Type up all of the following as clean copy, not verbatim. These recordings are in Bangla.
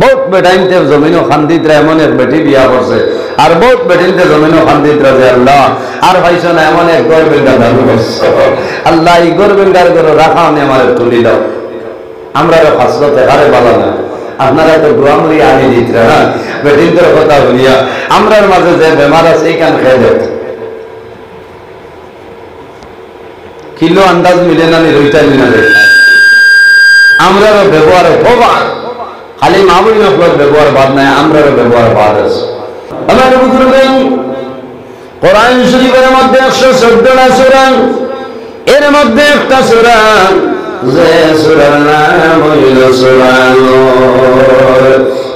বহুত বেটাইনতে জমিনও খান্দিতরা এমন এক বেটি বিয়া করছে আর বহুত বেটিনতে জমিনও খান্দিতরা যে আল্লাহ আর ভাইছ না এমন এক গড় বেঙ্গা দাবি করছে আল্লাহ এই গড় বেঙ্গার করে রাখা আমি আমার তুলি দাও আমরা ফাঁসতে হারে বালা না আপনারা তো দোয়ামরি আনি দিতরা হ্যাঁ বেটিনদের কথা বলিয়া আমরার মাঝে যে বেমার আছে এই কান খেয়ে যেত কিলো আন্দাজ মিলে না রইটাই মিলে যায় আমরারও ব্যবহার ভবান খালি মামুলি নকল ব্যবহার বাদ নাই আমরারও ব্যবহার বাদ আছে আমার বুজুর্গেন কোরআন শরীফের মধ্যে 114টা সূরা এর মধ্যে একটা সূরা যে সূরার নাম হইল সূরা নূর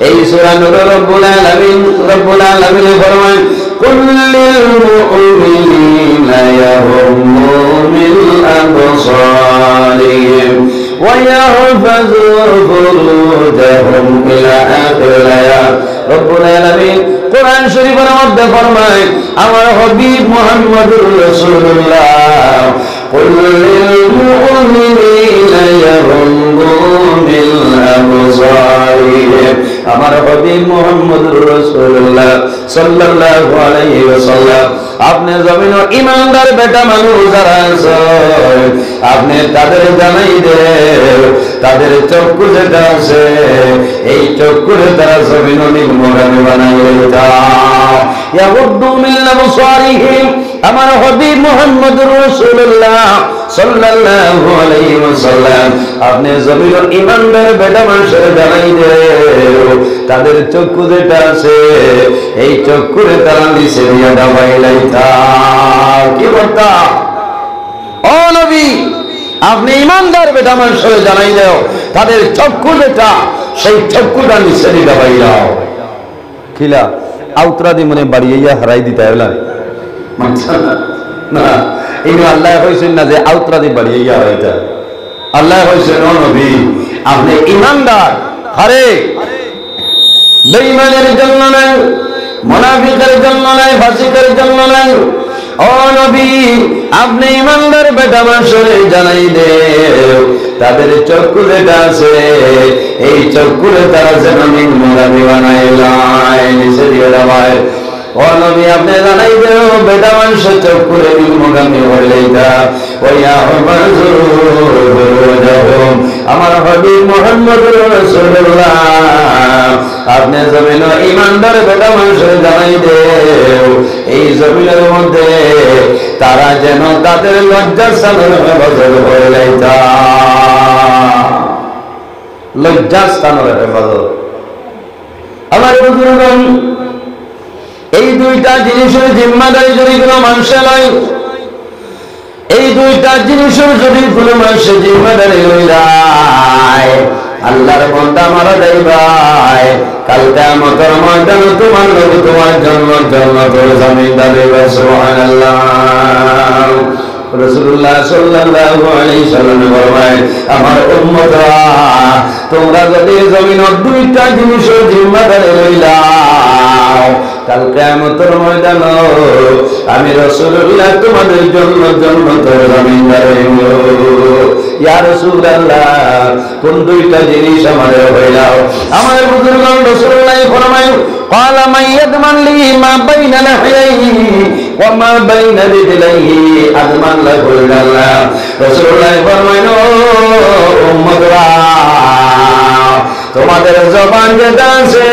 এই সূরা নূর রব্বুল আলামিন ফরমান কুল্লিল মুমিনিনা ইয়াহুম্মু মিল আবসারিহিম ওয়া ইয়াহফাযু ফুরুজাহুম ইলা আখির আয়াত রব্বুল আলামিন কোরআন শরীফের মধ্যে ফরমায় আমার হাবিব মুহাম্মদুর রাসূলুল্লাহ কুল্লিল মুমিনিনা ইয়াহুম্মু মিল আবসারিহিম আমার হাবিব মুহাম্মদুর রাসূলুল্লাহ সাল্লাল্লাহু আলাইহি ওয়াসাল্লাম আপনি জমিনের ঈমানদার বেটা মানুষ যারা আছে আপনি তাদের জানাই দে তাদের চক্ষু যেটা আছে এই চক্ষুরে তারা জমিনের নির্মূলনে বানাইয়ে দাও ইয়াগুদ্দু মিন আবসারিহিম আমার হাবিব মুহাম্মদুর রাসূলুল্লাহ সাল্লাল্লাহু আলাইহি ওয়াসাল্লাম আপনি জমিনের ঈমানদার বেটা মানুষের জানাই দে তাদের চক্ষু যেটা আছে এই চক্ষুরে তারা নিচে দিয়া দাবাইলাইতা কি বলতা ও নবী আপনি ঈমানদার বেটা মানুষের জানাই দাও তাদের চক্ষু যেটা সেই চক্ষুটা নিচে দিয়া দাবাইলাও কিলা আউতরা দি মনে বাড়িয়া হারাই দিতে হলা না এই আল্লাহ কইছেন না যে আউতরা দি বাড়িয়া হারাইতা আল্লাহ কইছেন ও নবী আপনি ঈমানদার আরে বেঈমানের জন্য নাই মুনাফিকের জন্য নাই ফাসিকের জন্য নাই ও নবী আপনি ঈমানদার বেটা মানুষের জানাই দে তাদের চক্ষু যেটা আছে এই চক্ষুরে তারা যেন নির্মূলনে বানাইলাই নিচে দিয়ে দেওয়ায় ও নবী আপনি জানাই দে বেটা মানুষের চক্ষুরে নির্মূলনে হইলাইতা ওয়া হুমাযু আমার হাবিব মুহাম্মদুর রাসূলুল্লাহ আপনি জমিনের ঈমানদার বেটা মানুষের জানাই দে এই জমিনের মধ্যে তারা যেন তাদের লজ্জাস্থানের হেফাজত করে লাইতা লজ্জাস্থানের হেফাজত আমার বুজুর্গগণ এই দুইটা জিনিসের জিম্মাদারি যদি কোনো মানুষের নয় এই দুইটা জিনিসের যদি কোনো মানুষের জিম্মাদারি হয়ে যায় আল্লাহর বান্দা মারা যাইবাই কাল কিয়ামতের ময়দানে তোমার নবী তোমার জন্য জান্নাতের জমিদার হবে সুবহানাল্লাহ রাসূলুল্লাহ সাল্লাল্লাহু আলাইহি সাল্লাম ফরমায় আমার উম্মতরা তোমরা যদি জমিনের দুইটা জিনিসের জিম্মাদারি লইলাও কাল কিয়ামতের ময়দানে আমি রাসূলুল্লাহ তোমাদের জন্য জান্নাতের জমিদার হইব ইয়া রাসূলুল্লাহ কোন দুইটা জিনিস আমাদের হইলাও আমার বুজুর্গগণ রাসূলুল্লাহ ফরমায় قال من يضمن لي ما بين لحييه وما بين رجليه اضمن له الجنه রাসূলুল্লাহ ফরমায় ও উম্মতরা তোমাদের জবান যেটা আছে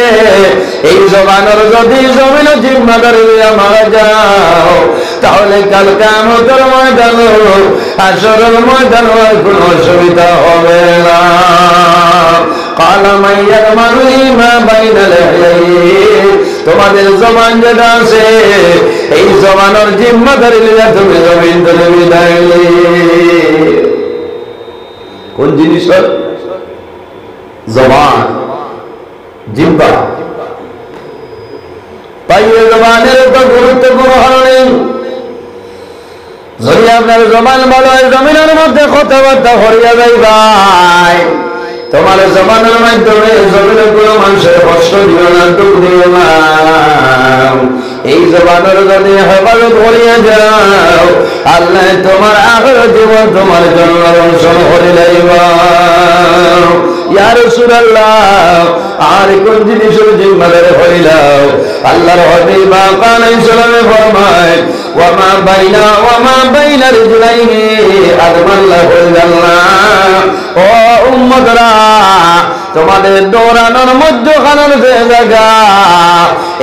এই জবানের যদি জমিন জিম্মাদারি মারা যাও তাহলে কাল কিয়ামতের ময়দানে হাশরের ময়দানে কোনো অসুবিধা হবে না قال من يضمن لي ما بين لحييه তোমাদের জবান যেটা আছে এই জবানের জিম্মাদারি নিয়ে তুমি জমিন থেকে বিদায় কোন জিনিস জবান জিহ্বা তাই এই জবানের তো গুরুত্বপূর্ণ হলো যদি আপনার জবান ভালো হয় জমিনের মধ্যে কথাবার্তা হরিয়া যাইবাই তোমার জবানের মাধ্যমে জমিনের কোনো মানুষের কষ্ট দিও না দুঃখ দিও না এই জবানের যদি হেফাজত করিয়া যাও আল্লাহ তোমার আখিরাত জীবন তোমার জন্য রোশন করে লইবা। ইয়া রাসূলুল্লাহ আর কোন জিনিসের জিম্মাদার হইলাও? আল্লাহর হাবিব আলাইহিস সালাম ফরমায় ওয়া মা বাইনা রিজলাইহি আদমাল্লাহুল জান্নাহ। ও উম্মতরা, তোমাদের দৌড়ানোর মধ্যখানের যে জায়গা,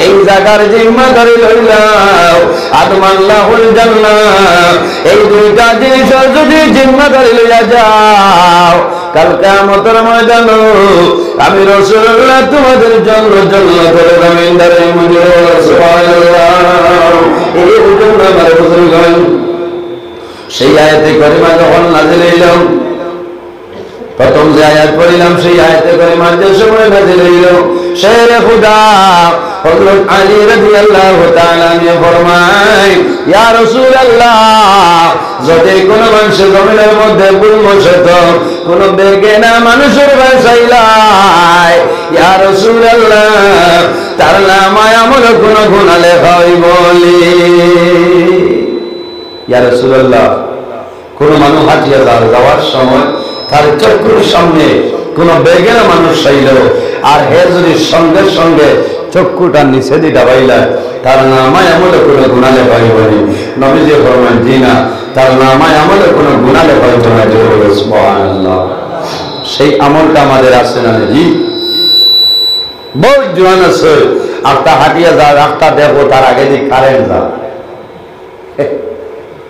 এই জায়গার জিম্মাদারি লইলাও আদমাল্লাহুল জান্নাহ। এই দুইটা জিনিসের যদি জিম্মাদারি লইয়া যাও কাল কিয়ামতের ময়দানে আমি রাসূলুল্লাহ তোমাদের জন্য জান্নাতের জমিনদারি মঞ্জুর করব। সুবহানাল্লাহ। এই জন্য আমার বুজুর্গগণ সেই আয়াতে কারিমা যখন নাযিল হইল, প্রথম যে আয়াত পড়িলাম সেই আয়াতে কারিমা যে সময় নাযিল হইল, শেরে খুদা হযরত আলী রাদিয়াল্লাহু তাআলা নিয়ে ফরমায় ইয়া রাসূলুল্লাহ, যদি কোন মানুষ জমিনের মধ্যে ভুল বশত কোন বেগেনা মানুষের বাসাইলাই, ইয়া রাসূলুল্লাহ তার নামায় আমল কোন গুনাহ লেখা হইব বলি। ইয়া রাসূলুল্লাহ, কোন মানুষ হাঁটিয়া যাওয়ার সময় তার চক্ষুর সামনে কোন বেগেনা মানুষ চাইল আর হে যদি সঙ্গে সঙ্গে চক্ষুটা নিচে দিয়ে ডাবাইলা, তার নামায় আমলে কোনো গুনাহ লেখা হইব না। নবীজি ফরমান জি না, তার নামায় আমলে কোনো গুনাহ লেখা হইব না। সুবহানাল্লাহ। সেই আমলটা আমাদের আছে না জি? বহুত জোয়ান আছে, একটা হাঁটিয়া যা রাস্তা দেখো তার আগে দিয়ে কারেন্ট যা,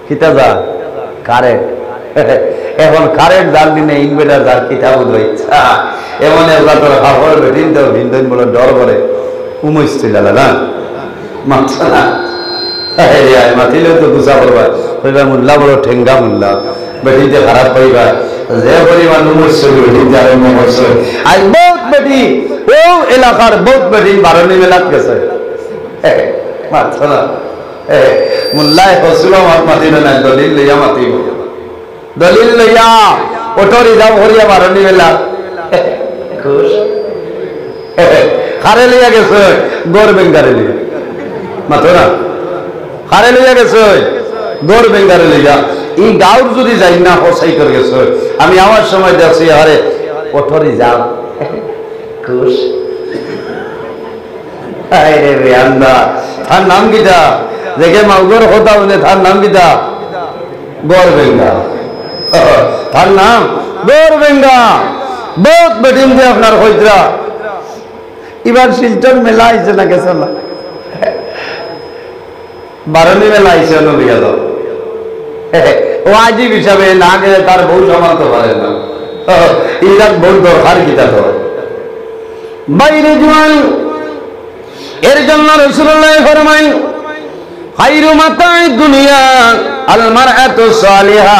কিতা যা কারেন্ট। এখন কারেন্ট যার দিনে ইনভার্টার যার কিতাব ইচ্ছা এমন তোর হাফড় বেটিন তো ভিন্দন বলে ডর করে উমইছিল না মাথা না মাতিলেও তো গুছা করবা কইবা মোল্লা বড় ঠেঙ্গা মোল্লা বেটিতে খারাপ পাইবা যে পরিমাণ উমইছিল বেটিতে আরম্ভ করছে। আজ বহুত বেটি ও এলাকার বহুত বেটি বারণী মেলাত গেছে মাথা না মোল্লায় হসুল মাতিল না, দলিল লইয়া মাতিব, দলিল লইয়া ওটো রিজার্ভ করিয়া বারণী মেলা খুশ খারে লইয়া গেছে গড় বেঙ্গারে লইয়া মাথো না, খারে লইয়া গেছে গড় বেঙ্গারে লইয়া। এই গাঁর যদি যাই না হসাই করে গেছে, আমি আমার সময় দেখছি আরে ওটো রিজার্ভ খুশ। তার নাম কিটা দেখে মাউগর হতা হলে তার নাম কিটা গড় বেঙ্গা, তার নাম গড় বেঙ্গা। বহুত বেটিন দিয়ে আপনার হইতরা এবার শিলচর মেলা আইছে না গেছে না বারণী মেলা আইছে নবিয়া তো ও আজিব হিসাবে না গেলে তার বউ সমানতে পারে না। ইরাক বউ দরকার কিতা তো বাইরে জোয়ান। এর জন্য রাসূলুল্লাহ ফরমায় খায়রু মাতাই দুনিয়া আল মারআতু সালিহা।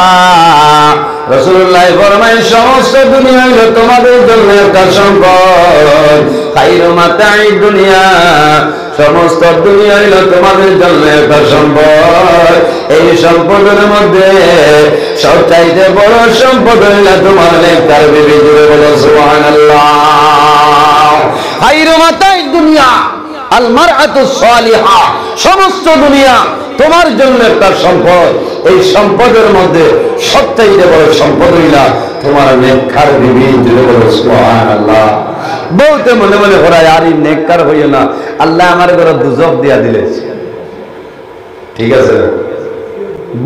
রাসূলুল্লাহ ফরমায় সমস্ত দুনিয়া হলো তোমাদের জন্য একটা সম্পদ। খায়রু মাতাই দুনিয়া, সমস্ত দুনিয়া হলো তোমাদের জন্য একটা সম্পদ। এই সম্পদের মধ্যে সবচাইতে বড় সম্পদ হইলো তোমার নেককার বিবি। জুড়ে বলো সুবহানাল্লাহ। খায়রু মাতাই দুনিয়া আল মারআতু সালিহা, সমস্ত দুনিয়া তোমার জন্য একটা সম্পদ। এই সম্পদের মধ্যে সবচাইতে বড় সম্পদ হইলা তোমার নেককার বিবি। জুড়ে বলো সুবহানাল্লাহ। বলতে মনে মনে ভরায় আর এই নেককার হইও না, আল্লাহ আমার ঘরে দুজক দিয়া দিলে। ঠিক আছে,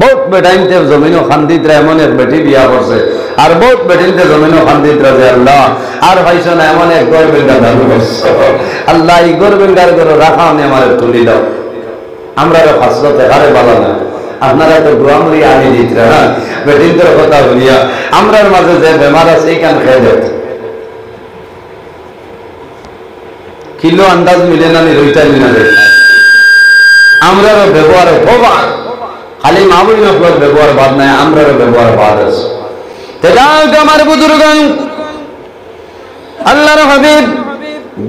বহুত বেটাইনতে জমিনও খান্দিতরা এমন এক বেটি বিয়া করছে, আর বহুত বেটিনতে জমিনও খান্দিতরা যে আল্লাহ আর পাইছ না এমন এক গড় বেঙ্গা দাবি করছে। আল্লাহ এই গড় বেঙ্গার ঘরে রাখা আমি আমার তুলি দাও। আমরা ফাঁসতে হারে বালা না, আপনারা তো দোয়ামুড়ি আনি দিতরা না বেটিনদের কথা বলিয়া আমরার মাঝে যে বেমার আছে এই কান খেয়ে যেত। কিলো আন্দাজ মিলে না রইটাই মিনা দেয়। আমরারও ব্যবহার ভবান খালি মামুলি নকল ব্যবহার বাদ নাই, আমরারও ব্যবহার বাদ আছে। আমার বুজুর্গান আল্লাহর হাবিব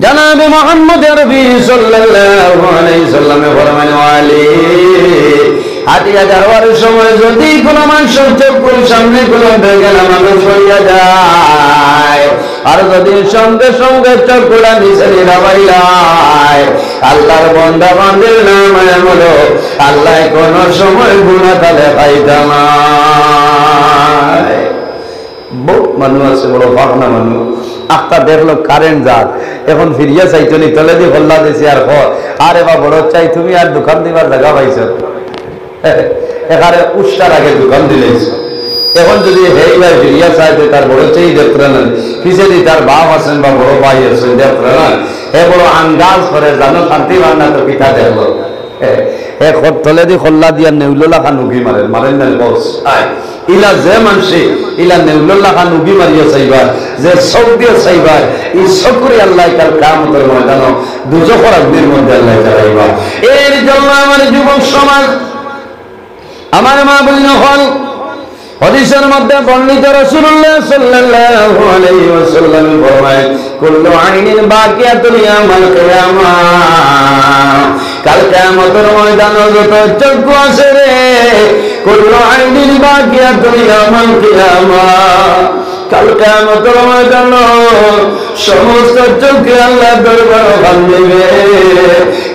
জনাবে মুহাম্মদ আরবি সাল্লাল্লাহু আলাইহি সাল্লামে ফরমান আলী হাটিয়া যাওয়ার সময় যদি কোনো মানুষের চোখের সামনে কোনো বেগেনা মানুষ হইয়া যায়, আর যদি সঙ্গে সঙ্গে চোখগুলা নিচে নিরাবাইলায়, আল্লাহর বান্দা বান্দির নাম হলো আল্লাহ কোন সময় গুনাহ তালে পাইতা না। বহুত মানুষ আছে বড় ভাবনা মানুষ, আত্মা দেখলো কারেন্ট যাক, এখন ফিরিয়া চাইতলি তলে দিয়ে হল্লা দিয়েছি আর আর এবার বড় চাই তুমি আর দোকান দিবার জায়গা পাইছ, এখানে উষ্টার আগে দোকান দিলেছ। এখন যদি হেই ভাই ফিরিয়া চাইতে তার বড় চাই দেখতে না, পিছিয়ে তার বাপ আছেন বা বড় ভাই আছেন দেখতে না, এ বড় আন্দাজ করে জানো শান্তি বান্না তো পিতা দেখলো তলে দিয়ে হল্লা দিয়া নেউলা খান উগি মারেন মারেন না বস ইলা যে মানুষে ইলা নেউলা খান উগি মারিয়া চাইবার, যে চোখ দিয়ে চাইবার, এই চকুরে আল্লাহ কাল কিয়ামতের ময়দান দুজখের আগুনের মধ্যে আল্লাহ জ্বালাইবা। এর জন্য আমার যুবক সমাজ, আমার মা বলিন হল হাদিসের মধ্যে বর্ণিত রাসূলুল্লাহ সাল্লাল্লাহু আলাইহি ওয়াসাল্লাম ফরমায়, কুল্লু আইনিন বাকিয়াতুল ইয়াউমাল কিয়ামাহ, কাল কিয়ামতের ময়দানে যত চক্ষু আছে রে, কুল্লু আইনিন বাকিয়াতুল ইয়াউমাল কিয়ামাহ, কাল কিয়ামতের ময়দানে সমস্ত চোখে আল্লাহ দরবার ভাঙবে,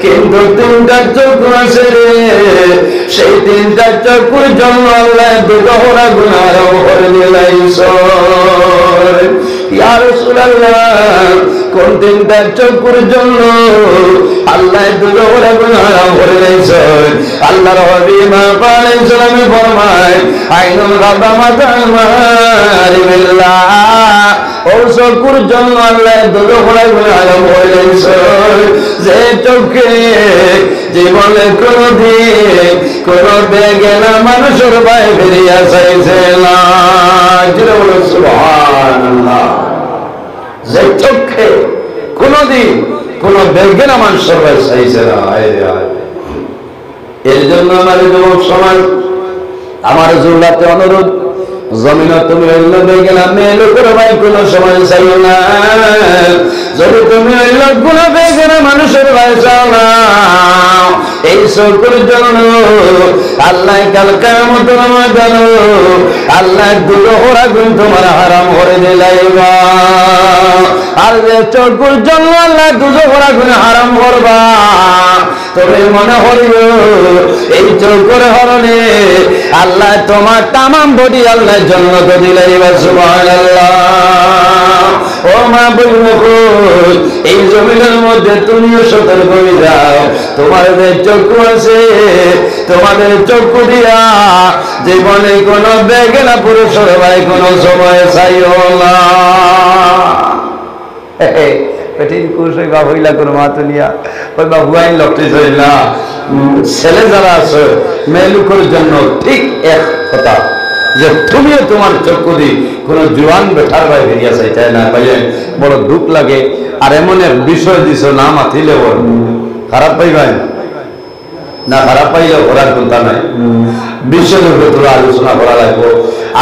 কিন্তু তিনটা চক্ষু আছে রে, সেই তিনটা চক্ষুর জন্য আল্লাহ দুজোহরা গুনাহ করে দিলাইছ। ইয়া রাসূলুল্লাহ, কোন তিনটা চক্ষুর জন্য আল্লাহ দুজোহরা গুনাহ করে দিলাইছ? আল্লাহর হাবিব আলাইহিস সালাম ফরমায়, আইনুল গাদামাতাল মারিবিল্লাহ, ও চক্ষুর জন্য আল্লাহ দুজোহরা গুনাহ করে দিলাইছ, যে চোখে জীবনে কোনদিন কোন বেগেনা মানুষের ভাই ফিরিয়া চাইছে না। সুবহানাল্লাহ, যে চোখে কোনদিন কোন বেগেনা মানুষের ভাই চাইছে না। এর জন্য আমার যুবক সমাজ, আমার জুলাতে অনুরোধ, জমিন তুমি অন্য বেগেনা মেয়ে লোকের ভাই কোন সময় চাইও না। যদি তুমি ওই লোকগুলো বেগেনা মানুষের ভাই চাও না, এই চোখের জন্য আল্লাহ কাল কিয়ামতের ময়দানে আল্লাহ দুজোহর আগুন তোমার হারাম করে দিলাইবা। আর যে চোখের জন্য আল্লাহ দুজোহর আগুন হারাম করবা, তবে মনে হইও এই চোখের হরণে আল্লাহ তোমার তামাম বডি আল্লাহ জান্নাত দিলাইবা। সুবহানাল্লাহ। ও মা বলবো, এই জমিনের মধ্যে তুমিও সতর্ক হয়ে যাও, তোমার যে চক্ষু আছে, তোমাদের চক্ষু দিয়া জীবনে কোন বেগেনা পুরুষের ভাই কোন সময় চাইও না। কঠিন কুশ ওই বাবু হইলা কোনো মাতুলিয়া ওই বাবু আইন লক্ষ্য চাই না। ছেলে যারা আছে মেয়ে লোকের জন্য ঠিক এক কথা, যে তুমিও তোমার চক্ষু দি কোন জোয়ান বেঠার ভাই বেরিয়া চাই চাই না পাইলে বড় দুঃখ লাগে। আর এমন এক বিষয় দিছ না মাতিলে বল খারাপ পাইবাই না, খারাপ পাইলে ঘোরার চিন্তা নাই, বিষয়ের উপরে তোরা আলোচনা করা লাগবো।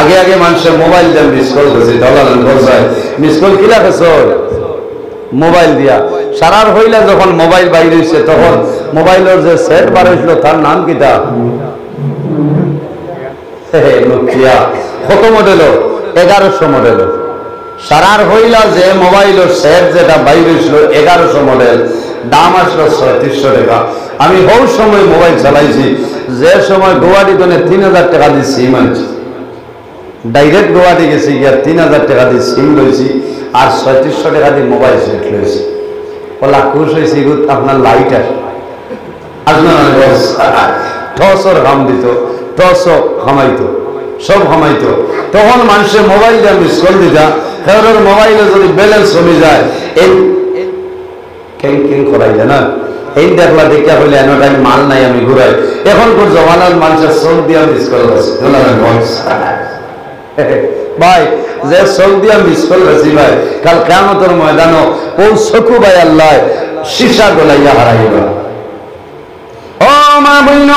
আগে আগে মানুষের মোবাইল দিয়ে মিস কল গেছে, মিস কল কিলা গেছ মোবাইল দিয়া সারার হইলে যখন মোবাইল বাইর হয়েছে তখন মোবাইলের যে সেট বার হয়েছিল তার নাম কিতা নোকিয়া, কত মডেল 1100 মডেল। সারার হইলা যে মোবাইলের সেট যেটা বাইর হয়েছিল 1100 মডেল, দাম আসলো 3600 টাকা। আমি বহু সময় মোবাইল চালাইছি, যে সময় গুয়াহাটি তো 3000 টাকা দিয়ে সিম আনছি, ডাইরেক্ট গুয়াহাটি গেছি গিয়া 3000 টাকা দিয়ে সিম লইছি আর 3600 টাকা দিয়ে মোবাইল সেট লইছি। ওলা খুশ হয়েছি, আপনার লাইট টসর হাম দিত, টস হামাইতো, সব হামাইতো। তখন মানুষের মোবাইল দিয়ে মিস কল দিতা, কারোর মোবাইলে যদি ব্যালেন্স কমে যায় এই কেন কেন করাই যায় না, এই দেখলা দেখা হইলে এন টাইম মাল নাই আমি ঘুরাই। এখনকার জমানার মানুষের চোখ দিয়ে মিস কল আছে ভাই, যে চোখ দিয়া মিস কল আছে ভাই, কাল কিয়ামতের ময়দানও ও চকু ভাই আল্লাহ সীসা গলাইয়া হারাইবা। ও মা বইন,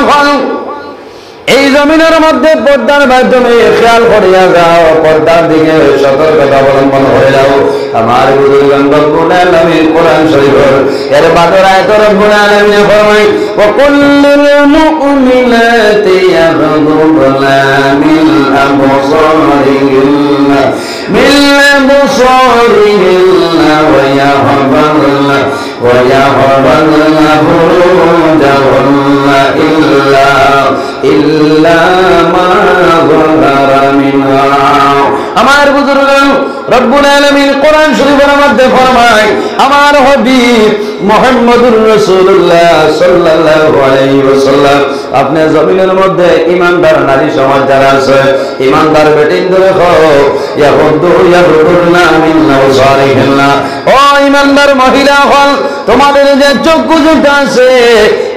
এই জমিনের মধ্যে পর্দার মাধ্যমে খেয়াল করিয়া যাও, পর্দার দিকে সতর্কতা অবলম্বন হয়ে যাও। আমার বুজুর্গান রব্বুল আলামিন কোরআন শরীফের এর বাদর আয়াত রব্বুল আলামিন ফরমায় ওয়া কুল্লিল মুমিনাতি ইয়াগহুদুনা মিন আবসারিহিন্না ওয়া ইয়াহফাযনা ফুরুজাহুন্না ইল্লা মা যাহারা মিনহা। আমার বুজুর্গ রব্বুল আলামিন কোরআন শরীফের মধ্যে ফরমায় আমার হাবিব মুহাম্মদুর রাসূলুল্লাহ সাল্লাল্লাহু আলাইহি ওয়াসাল্লাম আপনি জমিনের মধ্যে ঈমানদার নারী সমাজ যারা আছে, ঈমানদার বেটিন ধরে খাও ইয়াহুদুনা মিন আবসারিহিন্না, ও ঈমানদার মহিলা হল তোমাদের যে চক্ষু দুটো আছে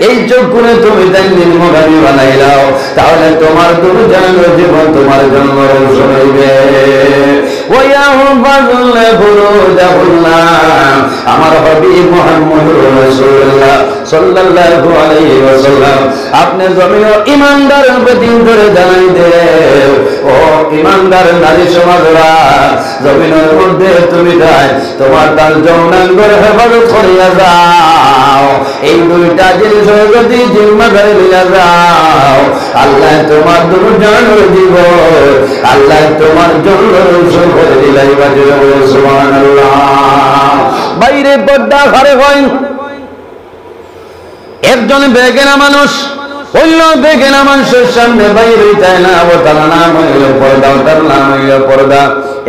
এই চক্ষুনে তুমি দিন মুগামি বানাইলাও, তাহলে তোমার দুর্জনের জীবন তোমার জন্য রোশন হইবে। আমার হাবিব মুহাম্মদুর রাসূলুল্লাহ সাল্লাল্লাহু আলাইহি ওয়াসাল্লাম আপনি জমিনে ঈমানদার বেদিন ধরে জানাই দেও, ও ঈমানদার নারী সমাজরা জমিনের মধ্যে তুমি যাই তোমার তার যৌনাঙ্গের হেফাজত করিয়া যাও। এই দুইটা জিনিস যদি জিম্মাদারি লইয়া যাও, আল্লাহ তোমার দুর্জনের জীবন আল্লাহ তোমার জন্য রোশন করে দিলাই। সুবহানাল্লাহ। বাইরে পর্দা ঘরে হয় একজন বেগেনা মানুষ অন্য বেগেনা মানুষের সামনে বাইরে যায় না, ও তার নাম হইল পর্দা, তার নাম হইল পর্দা।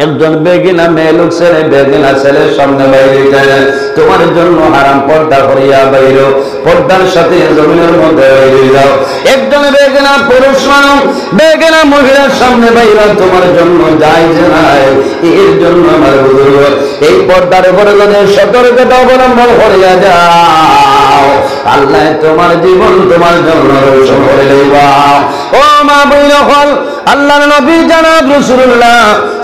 একজন বেগেনা মেয়ে লোক ছেলে বেগেনা ছেলের সামনে বাইরে যায় না, তোমার জন্য হারাম পর্দা করিয়া বাইর, পর্দার সাথে জমিনের মধ্যে বাইরে যাও। একজন বেগেনা পুরুষ মানুষ বেগেনা মহিলার সামনে বাইরে তোমার জন্য জায়েজ নাই। এর জন্য আমার বুজুর্গ এই পর্দার উপরে যদি সতর্কতা অবলম্বন করিয়া যাও, আল্লাহ তোমার জীবন তোমার জন্য রোশন করে লইবা। ও মা বইলা হল আল্লাহর নবী জনাব রাসূলুল্লাহ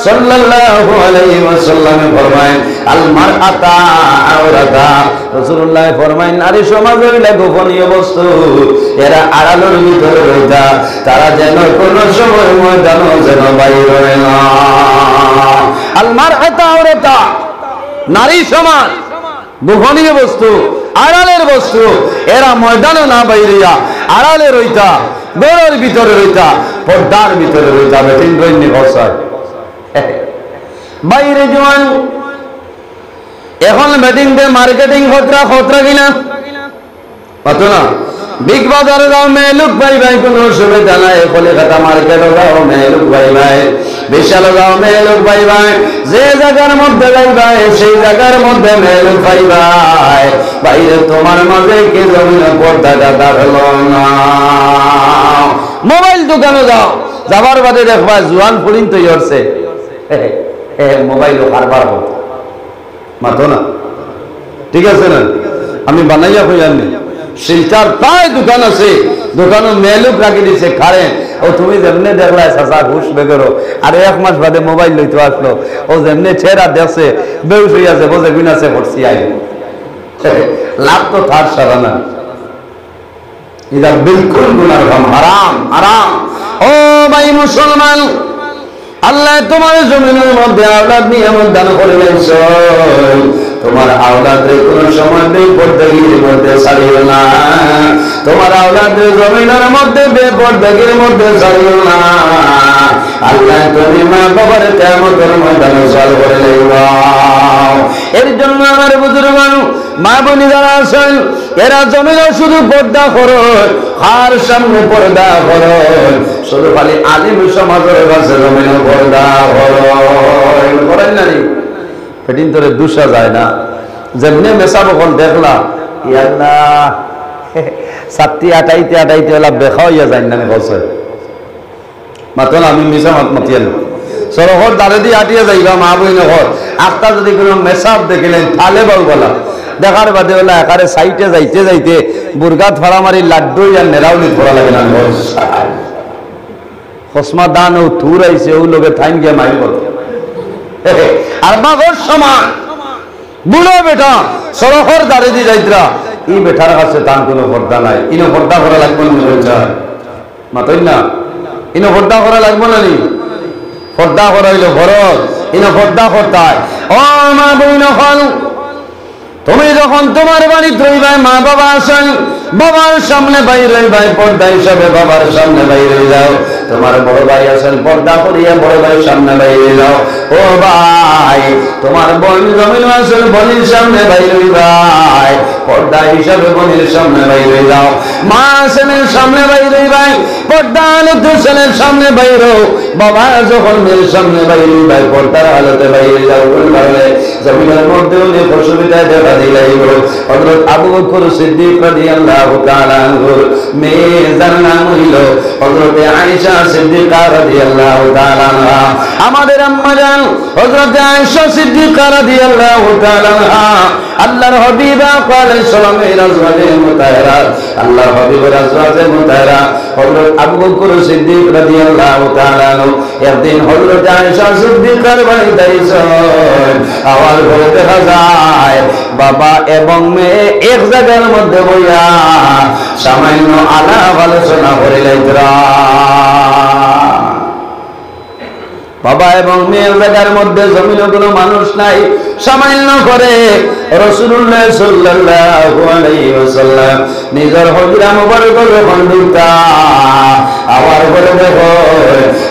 সাল্লাল্লাহু আলাইহি ওয়াসাল্লাম ফরমায় আল মারআতা আওরাতা, রাসূলুল্লাহ ফরমায় নারী সমাজ হইল গোপনীয় বস্তু, এরা আড়ালের ভিতরে রইতা, তারা যেন কোন সময় ময়দানে যেন বাইর হয় না। আল মারআতা আওরাতা, নারী সমাজ গোপনীয় বস্তু, আড়ালের বস্তু, এরা ময়দানে না বাইরিয়া আড়ালে রইতা, ঘরের ভিতরে রইতা, পর্দার ভিতরে রইতা। বেটিন রইনি বসায় বাইরে জোয়ান এখন বেটিং দে মার্কেটিং খতরা কিনা পাত না। বিগ বাজারে যাও মেয়ে লোক ভাই ভাই কোনো অসুবিধা নাই, কলিকাতা মার্কেটে যাও মেয়ে লোক ভাই ভাই, বিশাল যাও মেয়ে লোক ভাই ভাই, যে জায়গার মধ্যে যাই ভাই সেই জায়গার মধ্যে মেয়ে লোক ভাই ভাই। বাইরে তোমার মাঝে কি জমিনে পর্দাটা দাঁড়ালো না। মোবাইল দোকানে যাও, যাবার বাদে দেখবা জোয়ান ফুলিন তৈরি হচ্ছে, মোবাইল কারবার হতো মাতো না, ঠিক আছে না? আমি বানাইয়া হই আনি শিলচার প্রায় দোকান আছে, দোকানে মেলুক রাখি দিছে খারে, ও তুমি যেমনে দেখলা চাচা ঘুষ বেগরো, আর এক মাস বাদে মোবাইল লইতে আসলো, ও যেমনে ছেড়া দেখছে বেউস হয়ে আছে, বোঝে বিনাছে করছি আই লাভ তো থার সারা না। এটা বিলকুল গুনার কাম, হারাম হারাম। ও ভাই মুসলমান, আল্লাহ তোমার জমিনের মধ্যে আওলাদ নিয়ামত দান করে দিয়েছে, তোমার আওলাদের কোন সময় বেপরদাগির মধ্যে ছাড়িও না, তোমার আওলাদের জমিনের মধ্যে বেপরদাগির মধ্যে ছাড়িও না। আল্লাহ তুমি মা বাবার কিয়ামতের ময়দানে সাল করে লইবা। এর জন্য আমার বুজুর্গ মা বোনি যারা আছেন এরা জমিনে শুধু পর্দা করো, আর সামনে পর্দা করো, শুধু খালি আলিম সমাজের কাছে জমিনে পর্দা করেন না, পেটিন তোরে দুসা যায় না। যেমনি মেসা বকল দেখলা ইয়াল্লা সাতটি আটাইতে আটাইতে ওলা বেখা হইয়া যায় না বলছে মাত্র আমি মিশা মাতিয়ান সরহর দাঁড়ে দিয়ে আটিয়া যাইবা মা বই নহর আটটা যদি কোনো মেসাব দেখিলেন তালে বাউ বলা দেখার বাদে ওলা একারে সাইটে যাইতে যাইতে বুরগাত ফাড়া মারি লাড্ডু আর নেরাউলি ধরা লাগে না হসমা দান ও থুর আইছে ও লোকে থাইন গিয়ে মাইল বল আর মাগর সমান বুড়ো বেটা সরহর দাঁড়ে দিয়ে যাইতরা এই বেটার কাছে তার কোনো পর্দা নাই, ইনো পর্দা করা লাগবে মনে হচ্ছে মাতই না ইনো পর্দা করা লাগবো না নি পর্দা করা হইল ফরজ ইনো পর্দা করতে হয় ও মা বোন হল তুমি যখন তোমার বাড়ি রইবাই মা বাবা আসেন বাবার সামনে বাইরে ভাই পর্দা হিসাবে বাবার সামনে বাইরে যাও তোমার বড় ভাই আসেন পর্দা করিয়া বড় ভাইয়ের সামনে বাইরে যাও ও ভাই তোমার বোন জমিন আসেন বোনের সামনে বাইরে ভাই পর্দা হিসাবে বোনের সামনে বাইরে যাও মা আসেনের সামনে বাইরে ভাই পর্দা আলোতে ছেলের সামনে বাইরে বাবা যখন মেয়ের সামনে বাইরে ভাই পর্দার আলোতে বাইরে যাও বললে জমিনের মধ্যে অনেক অসুবিধায় দেখা দিলাইব হযরত আবু বকর সিদ্দিক রাদিয়াল্লাহু তাআলা আনহুর মেয়ে যার নাম হইল হযরত আয়েশা সিদ্দিকা রাদিয়াল্লাহু তাআলা আনহা আমাদের আম্মা জান হযরত আয়েশা সিদ্দিকা রাদিয়াল্লাহু তাআলা আনহা আল্লাহর হাবিবা আলাইহিস সালামের আজওয়াজে মুতাহহারা আল্লাহর হাবিবের আজওয়াজে মুতাহহারা হযরত আবু বকর সিদ্দিক রাদিয়াল্লাহু তাআলা আনহু একদিন হযরত আয়েশা সিদ্দিকার বাড়িতে আইসেন আওয়াজ করে দেখা যায় বাবা এবং মেয়ে এক জায়গার মধ্যে বইয়া সামান্য আলাপ আলোচনা করে লাইতরা বাবা এবং মেয়ের জায়গার মধ্যে জমিনে কোনো মানুষ নাই সামান্য করে রাসূলুল্লাহ সাল্লাল্লাহু আলাইহি ওয়াসাল্লাম নিজের হজরা মুবারক যখন ঢুকতা আবার বলে দেখো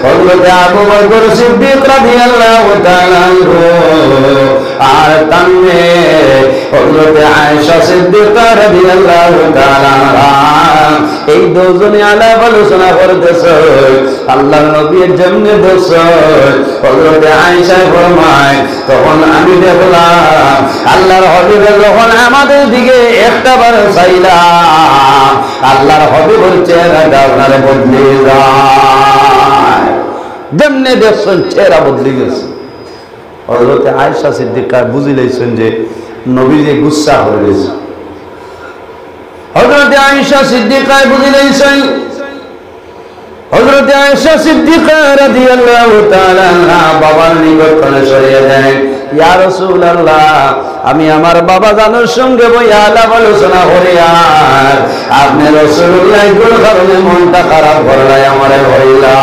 হযরত আবু বকর সিদ্দিক রাদিয়াল্লাহু তাআলা আনহু আর তানমে হযরত আয়েশা সিদ্দিকা রাদিয়াল্লাহু তাআলা আনহা এই দুজনে আলাপ আলোচনা করতেছে আল্লাহর নবীর জন্য বসে হযরত আয়েশা ফরমায় তখন আমি দেখলাম আল্লাহর হাবিব যখন আমাদের দিকে একটাবার চাইলাম আল্লাহর হাবিবের চেহারাটা আপনার বদলে যায় যেমনি দেখছেন চেহারা বদলে গেছে হযরত আয়েশা সিদ্দিকা বুঝি লাইছেন যে নবী যে গুসা হয়ে গেছে হযরত আয়েশা সিদ্দিকা বুঝি লাইছেন হযরত আয়েশা সিদ্দিকা রাদিয়াল্লাহু তাআলা আনহা বাবার নিকট কোণে সরিয়ে দেন ইয়া রাসূলুল্লাহ আমি আমার বাবা জানের সঙ্গে বইয়া আলাপ আলোচনা করি আর আপনি রাসূলুল্লাহ কোন কারণে মনটা খারাপ করলাই আমারে হইলা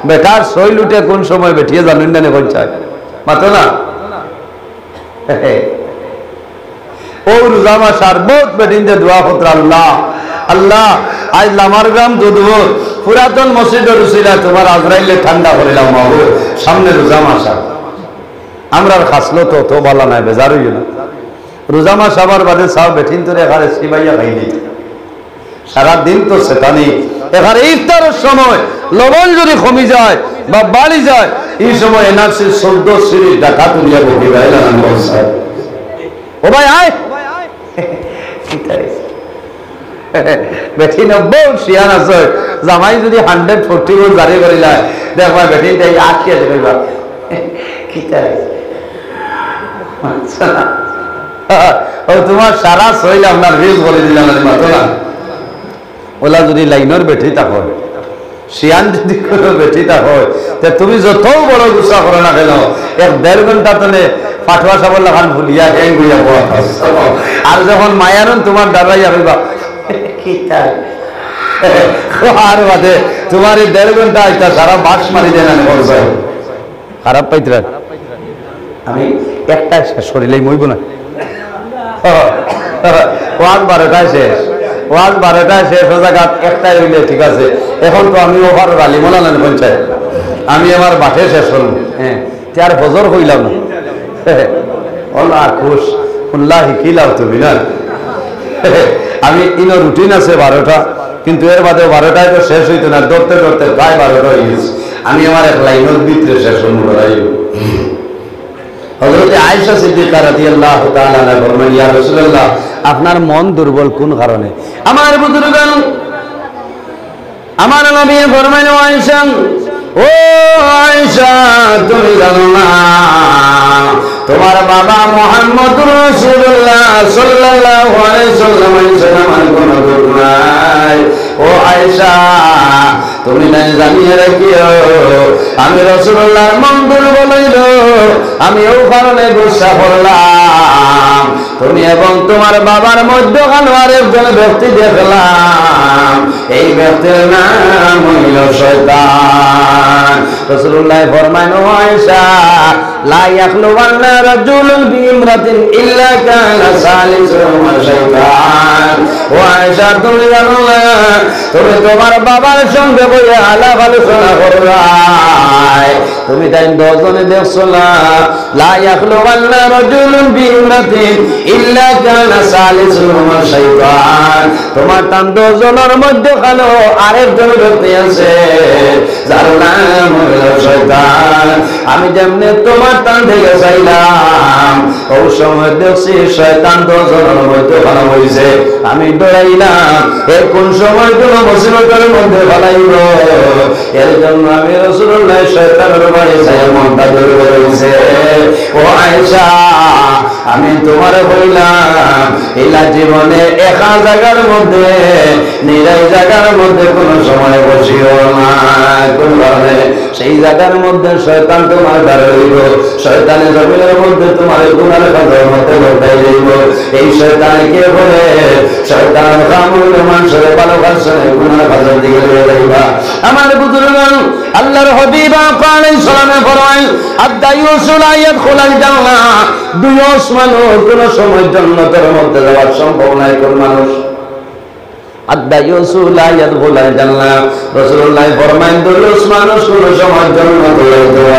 বেটার সই লুটে কোন সময় বেঠিয়ে জানেন না কোন চাই মাত্র না ও রোজা মাসার বহুত বেদিন যে দোয়া করতে আল্লাহ আল্লাহ আজ লামার গ্রাম দুধুর পুরাতন মসজিদের উসিলা তোমার আজরাইলে ঠান্ডা করিলাম মাহবুব সামনে রোজা মাসা আমরা খাসলো তো তো বলা নাই বেজার হইল না রোজা মাস আবার বাদে সাহ বেঠিন তোর এখানে সিবাইয়া খাইনি সারাদিন তো সেটানি এখানে ইফতারের সময় লবণ যদি কমে যায় বা বাড়ি যায় এই সময় এনআরসি 14 সিরিজ ডাকা তুলিয়া বকি গাইলা ও ভাই আয় বেঠিন বহু শিয়ান আছে জামাই যদি 140 জারি করিলা দেখবা বেঠিনটা 80 আছে কইবা কি তাই আচ্ছা ও তোমার সারা সইলে আপনার রিজ বলে দিলাম মাত্র না ওলা যদি লাইনের বেঠি থাকো শিয়ান যদি কোনো বেঠি থাকো তে তুমি যত বড় গুসা করো না কেন 1.5 ঘন্টা তলে পাঠোয়া সাবল লাগান ভুলিয়া হ্যাং হইয়া পড়া আর যখন মায়ারন তোমার দাঁড়াইয়া হইবা কি তাই আর বাদে তোমার 1.5 ঘন্টা এটা সারা বাস মারি দেন না বলছো খারাপ পাইতরা আমি একটা শেষ করিলেই মইব না ওয়াজ 12টায় শেষ ওয়াজ 12টায় শেষ হয়ে জায়গা একটাই হইলে ঠিক আছে এখন তো আমি ওভার রালি মোলালেন পঞ্চায়েত আমি আমার বাঠে শেষ করলাম হ্যাঁ তার ফজর হইলাম না আল্লাহ খুশ উল্লাহ শিকিলাম তুমি না আমি ইনো রুটিন আছে 12টা কিন্তু এর বাদে 12টায় তো শেষ হইতো না ধরতে ধরতে প্রায় 12টা হয়ে গেছে আমি আমার এক লাইনের ভিতরে শেষ করবো হযরত আয়েশা সিদ্দিকা রাদিয়াল্লাহু তাআলা আনহা বলেন ইয়া রাসূলুল্লাহ আপনার মন দুর্বল কোন কারণে আমার বুজুর্গগণ আমার নবী ফরমাইলেন আয়েশা ও আয়েশা তুমি জানো না তোমার বাবা মুহাম্মদুর রাসূলুল্লাহ সাল্লাল্লাহু আলাইহি ওয়াসাল্লাম আমার কোনো দোষ নাই ও আয়েশা তুমি না জানিয়ে রাখিও আমি রাসূলুল্লাহর মন দুর্বল হইল আমি ও কারণে গুসা করলাম তুমি এবং তোমার বাবার মধ্যখানে আরেকজন ব্যক্তি দেখলাম, এই ব্যক্তির নাম হইল শয়তান। রাসূলুল্লাহ ফরমান, ও আয়েশা, লা ইয়াখলুওয়ান্না রাজুলুন বিইমরাতিন ইল্লা কানা সালিসুহুমা শাইতান। ও আয়েশা, তুমি জানো না, তুমি তোমার বাবার সঙ্গে বসে আলাপ আলোচনা করবাই, তুমি তাই 10 জনে দেখছো না, লা ইয়াখলুওয়ান্না রাজুলুন বিইমরাতিন ইল্লা কানা সালিসুহুমা শাইতান। তোমার 10 জনের মধ্যে খালো আরেকজন ব্যক্তি আছে যার নাম হলো শয়তান। আমি যেমনি তোমার টান থেকে চাইলাম, ওই সময় দেখছি শয়তান 10 জনের মধ্যে ভালো হয়েছে। আমি ডরাইলাম এর কোন সময় কোন মুসিবতের মধ্যে ফেলাইব, এর জন্য আমি রাসূলুল্লাহ শয়তানের বাড়ি যাই মনটা দূর করেছে। ও আয়েশা, আমি তোমার বললাম এলা জীবনে একা জায়গার মধ্যে নিরাই জায়গার মধ্যে কোন সময় বসিও না, কোন কারণে সেই জায়গার মধ্যে শয়তান তোমার দ্বারা হইব, শয়তানের জমিনের মধ্যে তোমার গুনার কাজের মধ্যে ঘটাই যাইব। এই শয়তানকে বলে শয়তান কামুল মানুষের ভালোবাসা গুনার কাজের দিকে লয়ে যাইবা। আমার বুজুর্গগণ, আল্লাহর হাবিব আলাইহিস সালামে ফরমায়, আদ-দায়ুসু লা ইয়াদখুলুল জান্নাহ, দুয়স মানুষ কোন সময় জান্নাতের মধ্যে যাওয়া সম্ভব নয়। কোন মানুষ? আদ-দায়ুসু লা ইয়াদখুলুল জান্নাহ। রাসূলুল্লাহ ফরমায়, দুয়স মানুষ কোন সময় জান্নাতে যাওয়া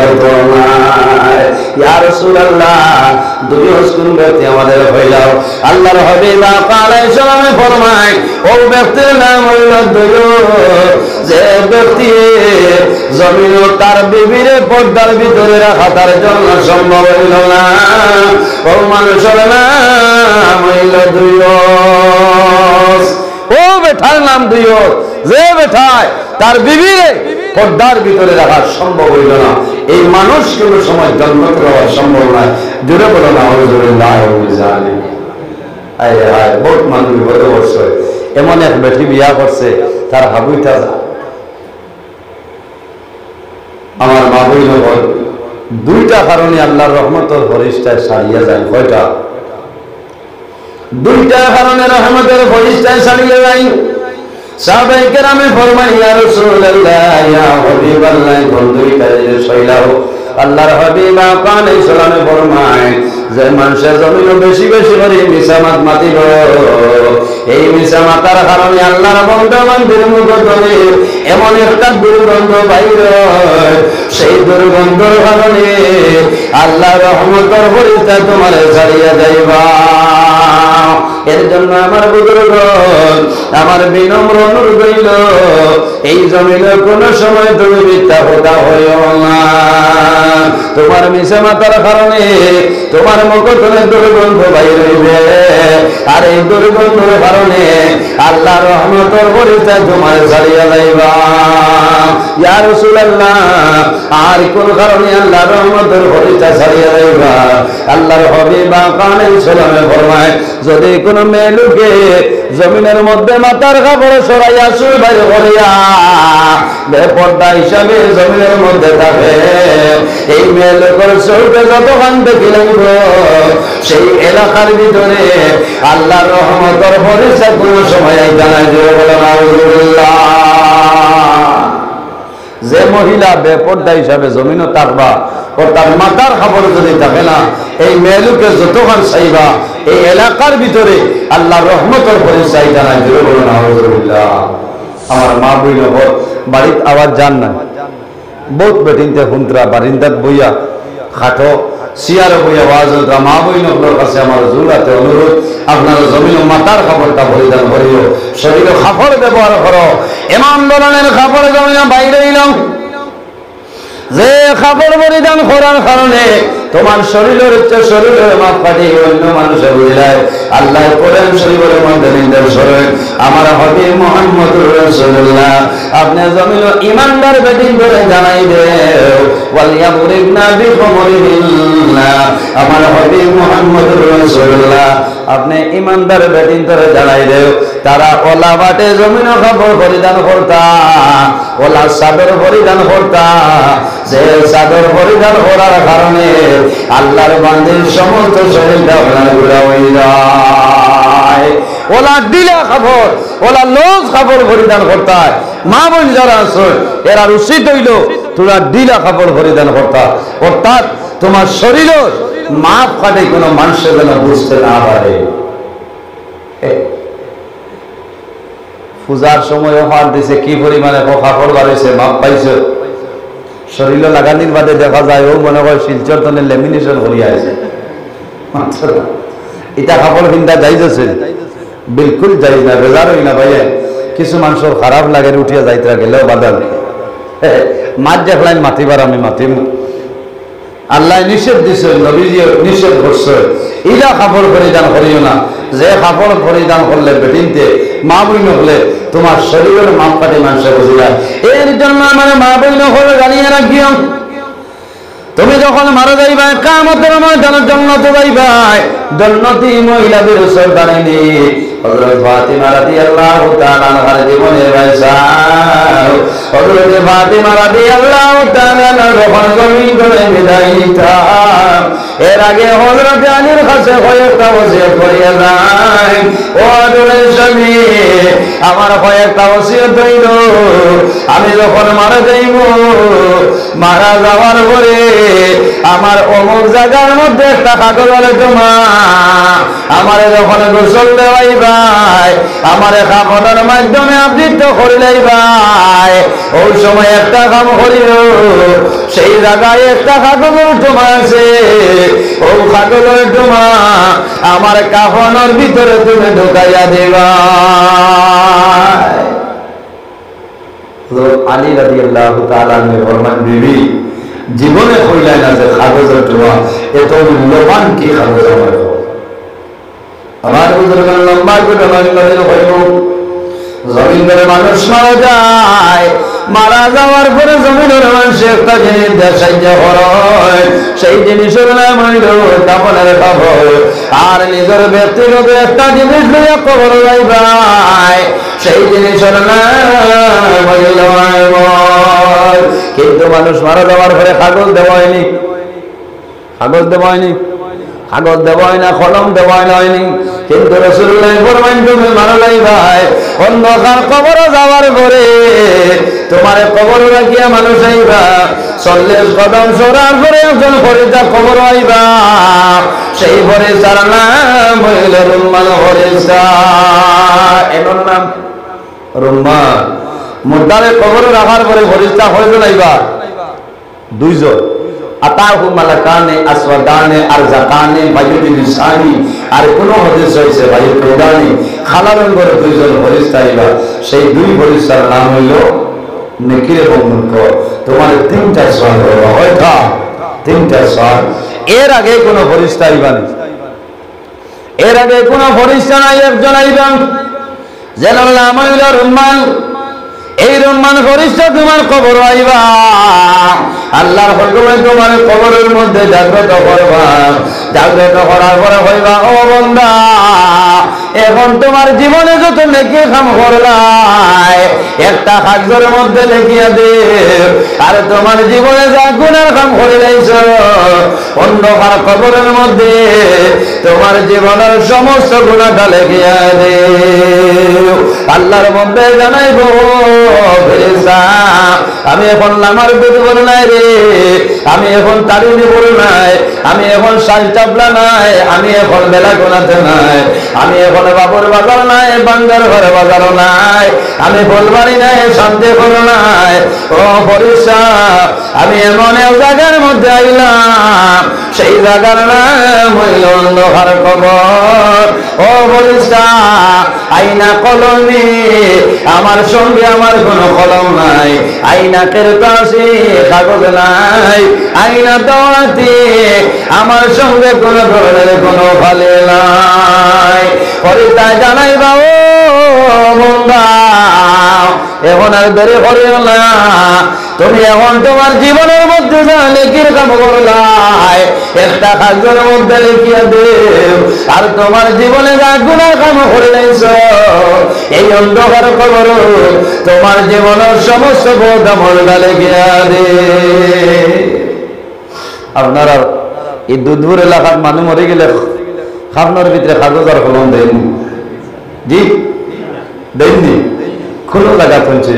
নয়। ইয়া রাসূলুল্লাহ, দুয়স কোন ব্যক্তি আমাদের হইলাও? আল্লাহর হাবিব আলাইহিস সালামে ফরমায়, ও ব্যক্তির নাম হইল দুয়স, যে ব্যক্তি জমিন ও তার বিবির পর্দার ভিতরে রাখা তার জন্য সম্ভব হইল না, ও মানুষের নাম হইল দুয়স। ও বেঠার নাম দুয়স, যে বেঠায় তার বিবিরে পর্দার ভিতরে রাখা সম্ভব হইল না, এই মানুষ কোন সময় জন্ম করা সম্ভব নয়। জোরে বলো না আলহামদুলিল্লাহ। বহুত মানুষ বিপদে পড়ছে। এমন এক বেটি বিয়া করছে, তার হাবুইটা আমার মা বইল, 2টা কারণে আল্লাহর রহমতের ফরিস্তায় ছাড়িয়ে যায়। কয়টা? 2টা কারণে রহমতের ফরিস্তায় ছাড়িয়ে যায়। সাহাবায়ে কেরামে ফরমায়, ইয়া রাসূলুল্লাহ, ইয়া হাবিবাল্লাহ, কোন 2টা জিনিস হইলাও? আল্লাহর হাবিব আলাইহিস সালামে ফরমায়, যে মানুষের জমিন বেশি বেশি করে মিসামাত মাতিব, এই মিসামাতার কারণে আল্লাহর বান্দা বান্দির মুখ ধরে এমন একটা দুর্গন্ধ বাইর হয়, সেই দুর্গন্ধের কারণে আল্লাহর রহমতের ফরিস্তা তোমারে ছাড়িয়ে যাইবা। এর জন্য আমার বুজুর্গগণ, আমার বিনম্র অনুরোধ হইল, এই জমিনে কোন সময় তুমি মিথ্যা কথা হইও না। তোমার মিসামাতার কারণে তোমার মুখ থেকে দুর্গন্ধ বাইর হইবে, আর এই দুর্গন্ধের কারণে আল্লাহর রহমতের ফরিস্তা তোমার ছাড়িয়ে যাইবা। ইয়া রাসূলুল্লাহ, আর কোন কারণে আল্লাহর রহমতের ফরিস্তা ছাড়িয়ে যাইবা? আল্লাহর হাবিব আলাইহিস সালামে ফরমায়, যদি কোন মেয়ে লোকে জমিনের মধ্যে মাথার কাপড় সরাইয়া শুয়ে বাইর করিয়া বেপর্দা হিসাবে জমিনের মধ্যে থাকে, এই মেয়ে লোকের চোখে যতক্ষণ দেখি লাগব, সেই এলাকার ভিতরে আল্লাহর রহমতের ফরিস্তা কোন সময় জানাই দেবে। বলে আলহামদুলিল্লাহ। যে মহিলা বেপর্দা হিসাবে জমিনও থাকবা, ও তার মাথার কাপড় যদি থাকে না, এই মেয়েলুকে যতক্ষণ চাইবা, এই এলাকার ভিতরে আল্লাহর রহমতের ফরিস্তা জানাই দেবে। বলুন আলহামদুলিল্লাহ। আমার মা বইল বাড়িতে আবার যান না, বহুত বেটিনতে হুন্তরা বারিন্দাত বইয়া খাটো সিয়ারে বইয়া আওয়াজ, মা বইনগুলোর কাছে আমার জোরাতে অনুরোধ, আপনারা জমিন মাথার কাপড়টা পরিধান করিও, শরীরে কাপড় ব্যবহার করো। এমন ধরনের কাপড় জমিন বাইরে এলাম, যে কাপড় পরিধান করার কারণে তোমার শরীরের শরীরের মাপ কাটি অন্য মানুষের বুঝলায়। আল্লাহ কোরআন শরীফের মধ্যে নির্দেশ করেন, আমার হাবিব মুহাম্মদুর রাসূলুল্লাহ, আপনি জমিন ইমানদার বেদিন করে জানাই দে, ওয়ালিয়াবরিবনা বিখমরিহিন্না, আমার হাবিব মুহাম্মদুর রাসূলুল্লাহ আপনি ইমানদার বেটিন করে জানাই দেও তারা ওলা বাটে জমিন কাপড় পরিধান করতা ওলা চাদর পরিধান করতা যে চাদর পরিধান করার কারণে আল্লাহর বান্দির সমস্ত শরীরটা ওনার ঘুরা হয়ে যায় ওলা দিলা কাপড় ওলা লোজ কাপড় পরিধান করতা মা বোন যারা আছে এরা উচিত হইল তোরা দিলা কাপড় পরিধান করতা অর্থাৎ তোমার শরীরের মাপ কাটে কোনো মানুষের যেন বুঝতে না পারে পূজার সময় অফার দিছে কি পরিমাণে কাপড় বাড়িয়েছে মাপ পাইছে শরীরে লাগানির বাদে দেখা যায় ও মনে হয় শিলচর তনে লেমিনেশন করিয়া আছে এটা কাপড় কিনতে যাইতেছে বিলকুল যাই না বেজার হই না ভাইয়া কিছু মানুষের খারাপ লাগে উঠিয়া যাইতে গেলেও বাদাল মাছ দেখলেন মাতিবার আমি মাতিম আল্লাহ নিষেধ দিছে নবীজি নিষেধ করছে ইলা কাপড় পরিধান করিও না যে কাপড় পরিধান করলে বেটিনতে মা বইন হলে তোমার শরীরের মাপ কাটে মানুষে বুঝিলা এর জন্য আমার মা বইন হলে জানিয়ে রাখিও তুমি যখন মারা যাইবা কিয়ামতের ময়দানের জান্নাতে যাইবা জান্নাতি মহিলাদের সরদারিনী হযরত ফাতিমা রাদিয়াল্লাহু তাআলা আনহার জীবনের বাইসা হযরত ফাতিমা রাদিয়াল্লাহু তাআলা যখন জমিন করে বিদায় নিতা এর আগে হযরত আলীর কাছে কয়েকটা ওসিয়ত করিয়া যায় ও আদরের স্বামী আমার কয়েকটা ওসিয়ত হইল আমি যখন মারা যাইব মারা যাওয়ার পরে আমার অমুক জায়গার মধ্যে একটা কাগজ হলে জমা আমারে যখন গোসল দেওয়াইবাই আমারে কাপড়ের মাধ্যমে আবৃত করিলাইবাই ওই সময় একটা কাম করিল সেই জায়গায় একটা কাগজের জমা আছে ও কাগজের জমা আমার কাফনের ভিতরে তুমি ঢুকাইয়া দিবা আলী রাদিয়াল্লাহু তাআলা আনহু ফরমান বিবি জীবনে কইলাই না যে কাগজের জমা এত মূল্যবান কি কাগজ আমার বুজুর্গের লম্বা করে নদীর হইল জমিনের মানুষ মারা যায় মারা যাওয়ার পরে জমিনের মানুষ একটা জিনিস দেখাইতে হয় সেই জিনিসের নাম হইল কাপড়ের কাপড় আর নিজের ব্যক্তিগত একটা জিনিস লইয়া কবর যাইবাই সেই জিনিসের নাম হইল কিন্তু মানুষ মারা যাওয়ার পরে কাগজ দেওয়া হয়নি কাগজ দেওয়া হয়নি কাগজ দেওয়া হয় না কলম দেওয়া হয়নি কিন্তু রাসূলুল্লাহ ফরমান তুমি মারা যাইবাই অন্ধকার কবরে যাওয়ার পরে তোমার কবরে রাখিয়া মানুষ আইবা 40 কদম সরার পরে একজন ফরিস্তা কবর আইবা সেই ফরিস্তার নাম হইল রুম্মান ফরিস্তা এর নাম রুম্মান মুর্দারে কবরে রাখার পরে ফরিস্তা কয়জন আইবা দুইজন আতাহু মালাকানে আসওয়াদানে আরজাকানে বায়ুদি লিসানি আর কোন হাদিস হইছে বায়ু প্রদানে খালা রঙের দুইজন ফেরেশতা আইবা সেই দুই ফেরেশতার নাম হইল নেকির এবং মুনকার তোমার তিনটা সওয়াল হবে হয়তো তিনটা সওয়াল এর আগে কোন ফেরেশতা আইবা না এর আগে কোন ফেরেশতা নাই একজন আইবা যার নাম হইল রুম্মান এই রুম্মান ফেরেশতা তোমার কবর আইবা আল্লাহর হুকুমে তোমার কবরের মধ্যে জাগ্রত করবা জাগ্রত করার পরে কইবা ও বান্দা এখন তোমার জীবনে যত নেকি কাম করলাই একটা কাগজের মধ্যে লিখিয়া দে আর তোমার জীবনে যা গুনাহ কাম করিলাইছো অন্ধকার কবরের মধ্যে তোমার জীবনের সমস্ত গুনাহটা লিখিয়া দে আল্লাহর মধ্যে জানাইবো ফেরেশতা আমি এখন নামার বেদ বল নাই রে আমি এখন তারিনি বল নাই আমি এখন সাল চাপলা নাই আমি এখন বেলা গোনাতে নাই আমি এখন বাবুর বাজার নাই বাঙ্গার ঘরে বাজার নাই আমি ফুলবাড়ি নাই শান্তি ফুল নাই ও ফরিস্তা আমি এমন এক জায়গার মধ্যে আইলাম সেই জায়গার নাম হইল অন্ধকার কবর ও ফরিস্তা আইনা কলমে আমার সঙ্গে আমার কোনো কলম নাই আইনা কেরতাসি কাগজ নাই আইনা দাওয়াতি আমার সঙ্গে কোনো ধরনের কোনো ফালে নাই ফরিস্তা জানাইবা ও বান্দা এখন আর দেরি করিও না তুমি এখন তোমার জীবনের মধ্যে যা নেকির কাম করলাই একটা কাজের মধ্যে লিখিয়ে দেও, আর তোমার জীবনে যা গুনাহ কাম করলাইছো এই অন্ধকার কবর তোমার জীবনের সমস্ত বোধ আমলটা লিখিয়ে দে। আপনারা এই দুধপুর এলাকার মানুষ মরে গেলে খাবনার ভিতরে কাগজ আর কলম দেয়নি, জি দেননি, কোনো জায়গা পৌঁছে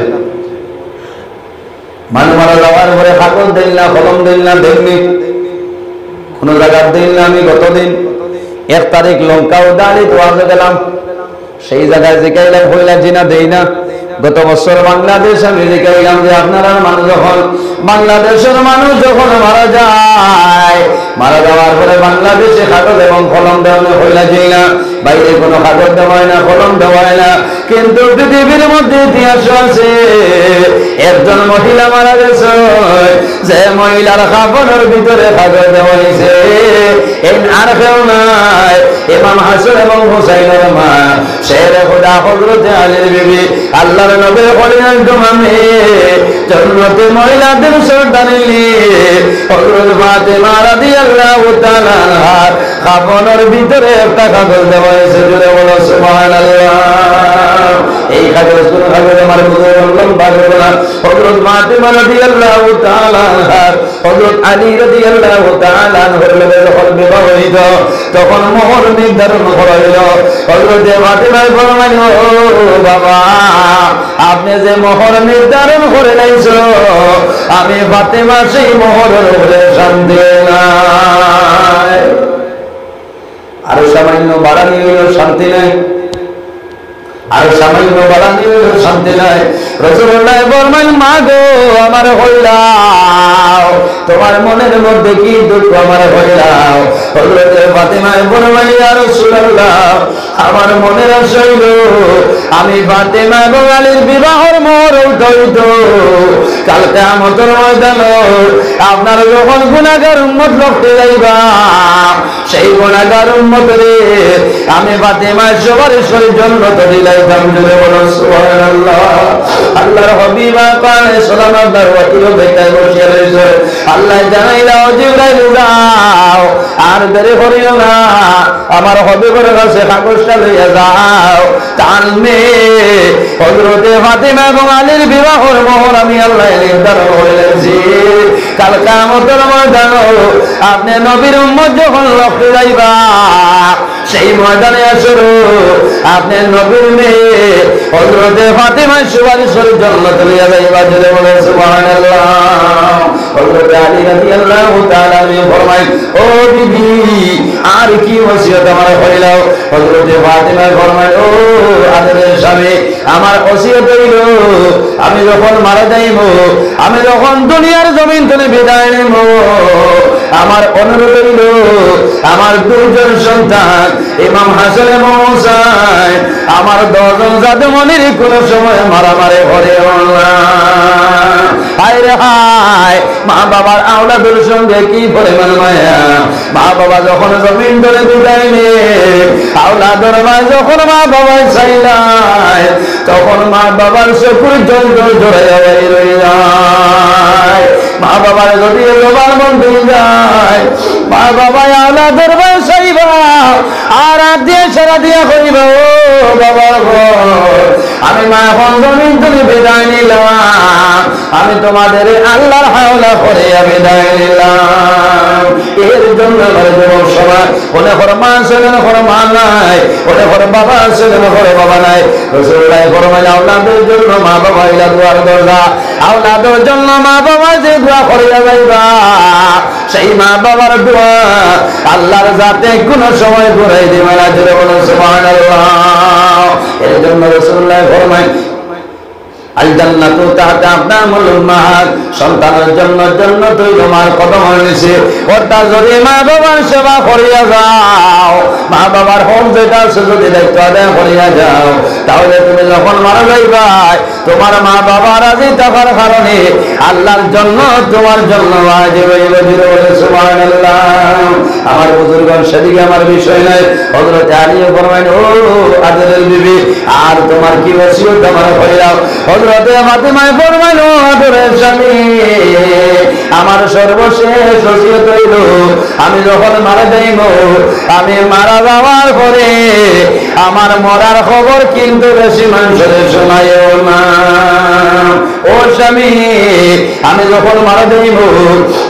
মানুষ মারা যাওয়ার পরে কাগজ দেন না, কলম দেন না, দেননি কোন জায়গা দেন না। আমি গতদিন 1 তারিখ লঙ্কা উদালি তোয়াজে গেলাম, সেই জায়গায় জিজ্ঞাইলাম হইলা জিনা দেই না। গত বছর বাংলাদেশ আমি জিজ্ঞাইলাম যে আপনারা মানুষ যখন বাংলাদেশের মানুষ যখন মারা যায়, মারা যাওয়ার পরে বাংলাদেশে কাগজ এবং কলম দেওয়া হইলা যাই না, বাইরে কোনো কাগজ দেওয়া হয় না, কলম দেওয়া হয় না। কিন্তু পৃথিবীর মধ্যে ইতিহাস আছে একজন মহিলা মারা গেছে, যে মহিলার কাপড়ের ভিতরে কাগজ দেওয়া হয়েছে আর কেউ নাই, ইমাম হাসান এবং হুসাইনের মা শেরে খুদা হযরতে আলীর বিবি আল্লাহর নবী বলেন তোমামে জান্নাতে মহিলাদের সর্দারিনী হযরত ফাতেমা রাদিয়াল্লাহু তাআলা আনহার কাপড়ের ভিতরে একটা কাগজ দেওয়া হয়েছে। জোরে বলো সুবহানাল্লাহ। এই কাগজ কোন কাগজ আমার বুঝলাম পারবে না। হযরত ফাতেমা রাদিয়াল্লাহু তাআলা আনহার হযরত আলী রাদিয়াল্লাহু তাআলা আনহুর লগে যখন বিবাহ হইল তখন মোহর নির্ধারণ করা হইল। হযরত ফাতেমা ফরমাইল ও বাবা আপনি যে মোহর নির্ধারণ করে লাইছো আমি ফাতেমা সেই মোহরের উপরে শান্তি নাই। আর সামান্য বাড়ানি হইল শান্তি নাই, আর সামান্য বাড়ানি হইল শান্তি নাই। রাসূলুল্লাহ ফরমাইল মা গো আমার হইলাও, তোমার মনের মধ্যে কি দুঃখ আমার হইলাও। হযরত ফাতেমা ফরমাইল ইয়া রাসূলুল্লাহ আমার মনের আশা হইল আমি ফাতেমা এবং আলীর বিবাহের মোহর উঠাইত কাল কিয়ামতের ময়দানে আপনার যখন গুনাহগার উম্মত লক্ষ্যে যাইবা সেই গুনাহগার উম্মতরে আমি ফাতেমা সবার শরীর জান্নাতে দিলাইতাম। জোরে বলো সুবহানাল্লাহ। আল্লাহর হাবিব পানে সালাম দরওয়াতির বেকায় বসে রইছে। আল্লাহ জানাইলা ও জিবরাইল যাও আর দেরি করিও না, আমার হাবিবের কাছে কাগজটা লইয়া যাও, টানমে হযরতে ফাতেমা এবং আলীর বিবাহের মোহর আমি আল্লাহ নির্ধারণ করেছি। কাল কিয়ামতের ময়দানে আপনি নবীর উম্মত যখন লক্ষ্যে যাইবা সেই ময়দানে আসরো আপনি নবীর মেয়ে হযরতে ফাতেমা সুবারিশের জান্নাতে লইয়া যাইবা। জোরে বলে সুবহানাল্লাহ। হযরত আলী রাদিয়াল্লাহু তাআলা ফরমায় ও বিবি আর কি ওসিয়ত আমার হইলো। হযরত ফাতেমা ফরমায় ও আদরের স্বামী আমার ওসিয়ত হইল আমি যখন মারা যাইব, আমি যখন দুনিয়ার জমিন থেকে বিদায় নেব, আমার অনুরোধ হইল আমার 2 জন সন্তান ইমাম হাসান এবং হুসাইন আমার 10 জন জাদুমণির কোন সময় মারামারি করিও না। হায় রে হায়, মা বাবার আওলাদের সঙ্গে কি পরিমাণ মায়া। মা বাবা যখন জমিন ধরে বিদায় নে, আওলাদের মা যখন মা বাবা চাইলাই তখন মা বাবার চোখের জল জল জড়াইয়া রয়ে যায়। মা বাবার যদি জবান বন্ধ যায়, মা বাবা আওলাদের মা চাইবা আর দিয়ে সারা দিয়া করিব ও বাবা আমি মা এখন জমিন তুমি বিদায় নিলাম, আমি তোমাদের আল্লাহর হাওলা করে আমি বিদায় নিলাম। এর জন্য যুবক সমাজ ওনে করে মা ছেলে না করে মা নাই, ওনে করে বাবা ছেলে না করে বাবা নাই। রাসূলুল্লাহ ফরমায় আওলাদের জন্য মা বাবা ইলা দুয়ার দরজা, আওলাদের জন্য মা বাবা যে দোয়া করিয়া যাইবা সেই মা বাবার দোয়া আল্লাহর জাতে কোন সময় ঘুরাই দিবে না। জোরে বলেন সুবহানাল্লাহ। এর জন্য রাসূলুল্লাহ ফরমায় আল জান্নাতু তাহতা আকদামুল উম্মাহাত, সন্তানের জন্য জান্নাত তোমার কদমের নিচে। অর্থাৎ যদি মা বাবার সেবা করিয়া যাও, মা বাবার হক যেটা আছে যদি দায়িত্ব আদায় করিয়া যাও, তাহলে তুমি যখন মারা যাইবা তোমার মা বাবা রাজি থাকার কারণে আল্লাহর জন্য তোমার জন্য ওয়াজিব হইল। বলে সুবহানাল্লাহ। আমার বুজুর্গণ সেদিকে আমার বিষয় নাই। হযরত আলী ফরমাইল ও আদরের বিবি আর তোমার কি ওসিয়ত আমার হইলাও। হযরতে ফাতেমায় ফরমাইলো আদরের স্বামী আমার সর্বশেষ ওসিয়ত হইল আমি যখন মারা যাইব আমি মারা যাওয়ার পরে আমার মরার খবর কিন্তু বেশি মানুষের শোনায়ও না। ও স্বামী আমি যখন মারা যাইব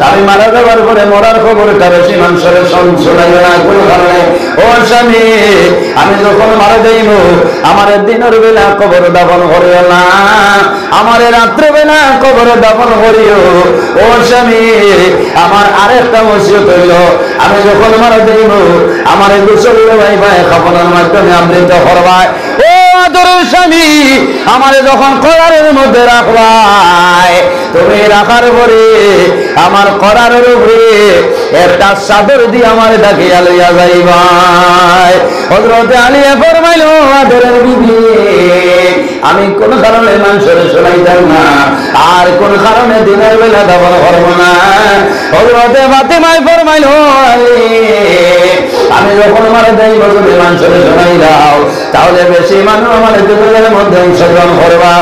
আমি মারা যাওয়ার পরে মরার খবরটা বেশি মানুষের শোনাইও না। কোন কারণে? ও স্বামী আমি যখন মারা যাইব আমার দিনের বেলা কবর দাফন করিও না, আমার রাত্রে বেলা কবর দাফন করিও। ও স্বামী আমার আরেকটা ওসিয়ত হইল আমি যখন মারা যাইব আমার গোসল ভাই ভাই খাপনের মাধ্যমে আমৃত করবাই। ও আদরের স্বামী আমারে যখন করারের মধ্যে রাখবাই তুমি রাখার পরে আমার করারের উপরে একটা চাদর দিয়ে আমার ডাকিয়া লইয়া যাইবাই। হযরতে আলী ফরমাইলো আদরের বিবি আমি কোন কারণে মানুষের শোনাইতাম না আর কোন কারণে দিনের বেলা দাফন করবো না। হযরতে ফাতেমায় ফরমাইলো আমি যখন মারা যাইব যদি মানুষের শোনাই দাও তাহলে বেশি মানুষ আমার দুজনের মধ্যে অংশগ্রহণ করবা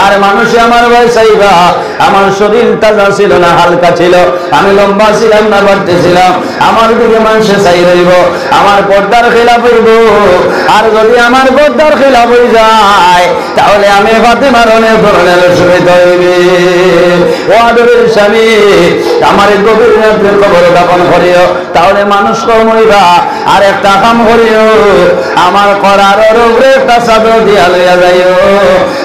আর মানুষে আমার ভয় চাইবা। আমার শরীর তাজা ছিল না, হালকা ছিল, আমি লম্বা ছিলাম না, বাড়তে ছিলাম, আমার দিকে মানুষে চাই রইব, আমার পর্দার খেলাপ হইব। আর যদি আমার পর্দার খেলাপ হয়ে যায় তাহলে আমি ফাতেমার অনেক ধরনের অসুবিধা হইবে। ও আদরের স্বামী আমার গভীর রাত্রে কবর দাফন করিও তাহলে মানুষ কম হইবা। আর একটা কাম করিও আমার করার উপরে একটা চাদর দিয়া লইয়া যাইও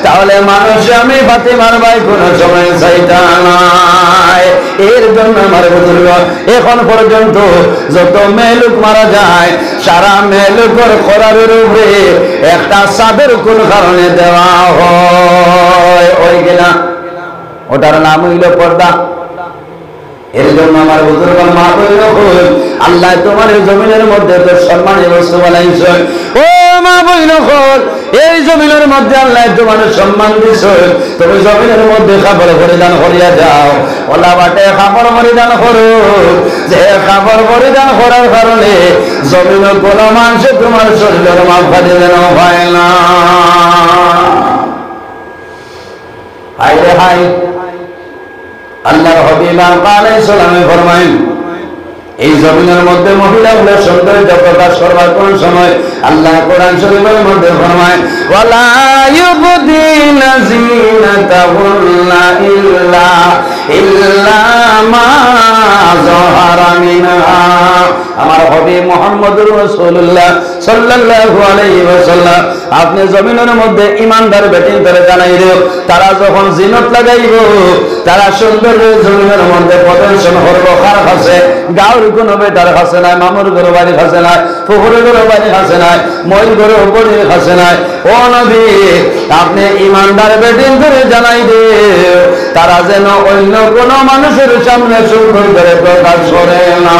তাহলে মানুষ আমি ফাতেমার ভাই কোন সময় চাইতা নাই। এর জন্য আমার বুজুর্গ এখন পর্যন্ত যত মেলুক মারা যায় সারা মেলুকর করার উপরে একটা চাদর কোন কারণে দেওয়া হয় ওই কিনা ওটার নাম হইল পর্দা। এর জন্য আমার বুজুর্গ মা বলল আল্লাহ তোমার জমিনের মধ্যে তো সম্মানের বস্তু বানাইছে। ও মা বলল এই জমিনের মধ্যে আল্লাহ তোমার সম্মান দিছে, তুমি জমিনের মধ্যে খাবার পরিধান করিয়া যাও। ওলা বাটে খাবার পরিধান করো, যে খাবার পরিধান করার কারণে জমিনের কোনো মানুষ তোমার শরীরের মাফা দিবে না হয় না। হাই রে হাই আল্লাহর হাবিব আলাইহিস সালামে ফরমায়েন এই জমিনের মধ্যে মহিলাগুলো সৌন্দর্য প্রকাশ করবার কোন সময় আল্লাহ কোরআন শরীফের মধ্যে ফরমায় ওয়ালা ইউবদিনা যিনাতাহুন্না ইল্লা মা যাহারা মিনহা। আমার হাবিব মুহাম্মদুর রাসূলুল্লাহ সাল্লাল্লাহু আলাইহি ওয়াসাল্লাম আপনি জমিনের মধ্যে ইমানদার বেটিন করে জানাই দিও তারা যখন জিনত লাগাইব তারা সৌন্দর্য জমিনের মধ্যে প্রদর্শন করবো। কার কাছে? গাঁর কোনো বেটার কাছে নাই, মামুর ঘরে বাড়ির কাছে নাই, পুকুরের ঘরে বাড়ির কাছে নাই, মই ঘরে উপরের কাছে নাই। ও নবী আপনি ইমানদার বেটিন করে জানাই দিও তারা যেন অন্য কোনো মানুষের সামনে সৌন্দর্যের প্রকাশ করে না।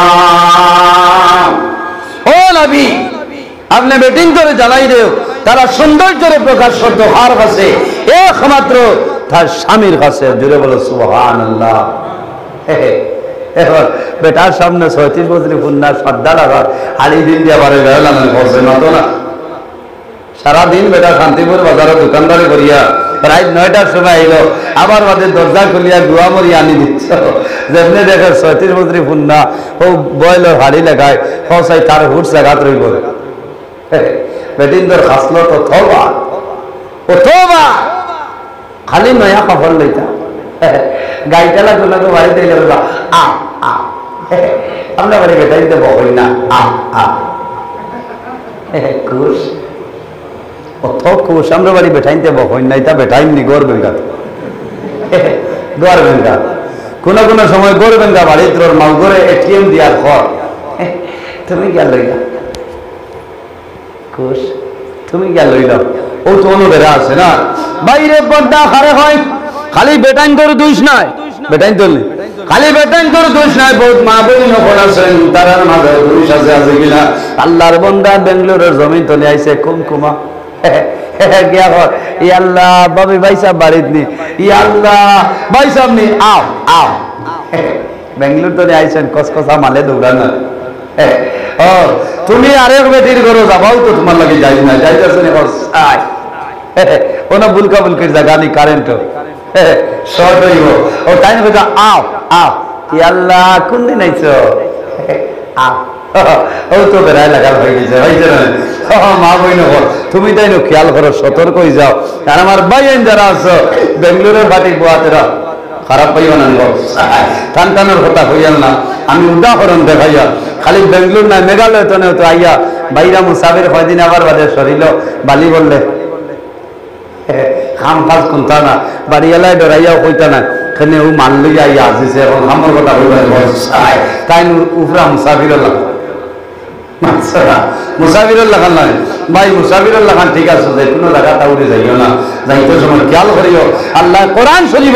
ও নবী আপনি বেটিং করে জানাই দেও তারা সৌন্দর্যের প্রকাশ করতো কার কাছে? একমাত্র তার স্বামীর কাছে। জুড়ে বলো সুবহানাল্লাহ। এখন বেটার সামনে 36 বছর পুন্না শ্রদ্ধা লাগা হালি দিন দিয়ে বাড়ি বেড়ালাম বসে না তো না। সারাদিন বেটা শান্তিপুর বাজারে দোকানদারি করিয়া রাত 9টার সময় আইলো আবার বাদে দরজা খুলিয়া গুয়া মরি আনি দিচ্ছ। যেমনি দেখে 36 বছর পুন্না ও বয়লের হাড়ি লেখায় ফসাই তার হুট জায়গাত রইব। বেটিন তোর খাসলো তো থবা ও থবা খালি নয়া কাপড় লইতা গাইটা লাগলো না তো বাড়িতে আ আ আমরা বাড়ি বেটাই দেব হই না আ আ খুশ অত খুশ আমরা বাড়ি বেটাইতে দেব হই না এটা বেটাইনি গড়বেন গা গড়বেন গা কোনো কোনো সময় গড়বেন গা বাড়ি তোর মাউ করে এটিএম দিয়ার ঘর তুমি গিয়া লইলা খুশ তুমি গিয়া লইল ও তো অনুবেরা আছে না বাইরে পর্দা হারে হয় খালি বেটাইন তোর দোষ নাই বেটাইন তোর নেই খালি বেটাইন তোর দোষ নাই বহুত মা বই নকল আছেন তারার মাঝে দোষ আছে আছে কিনা আল্লাহর বান্দা বেঙ্গালুরুর জমি তলে আইছে কুমকুমা গিয়া ঘর ই আল্লাহ বাবি ভাই সাহেব বাড়িত নি ই আল্লাহ ভাই সাহেব নি আও আও বেঙ্গালুরু তলে আইছেন কসকসা মালে দৌড়ানো ও তুমি আরেক বেটির ঘরে যাবাও তো তোমার লাগে যাই না যাইতেছে না কোনো বুলকা বুলকির জায়গা নেই, কারেন্ট শর্ট হইব। ও তাই না বলতো আও আও, কি আল্লাহ কোন দিন আইছো, ও তো বেড়ায় লাগাল হয়ে গেছে, হয়েছে না? মা বইন তুমি তাই নো খেয়াল করো, সতর্ক হয়ে যাও। আর আমার ভাইয়েন যারা আছো বেঙ্গলোরের বাটি বোয়াতেরা, খারাপ পাইও না, টান টানোর কথা হইয়াল না। আমি উদাহরণ দেখাইয়া, খালি বেঙ্গলোর না মেঘালয় তো নেও তো আইয়া বাইরা মুসাফির কয়দিন আবার বাদে শরীর বালি বললে খাম ফাজ কোনটা না, বাড়িওয়ালায় ডরাইয়াও কইতা না, খানে ও মান লইয়া আইয়া আসিছে, এখন খামর কথা কইবার তাই উফরা মুসাফিরের লাগা, মুসাফিরের লাগান নয় ভাই, মুসাফিরের লাগান ঠিক আছে, যে কোনো জায়গাটা উঠে যাইও না, যাইতে সময় খেয়াল করিও। আল্লাহ কোরআন শরীফ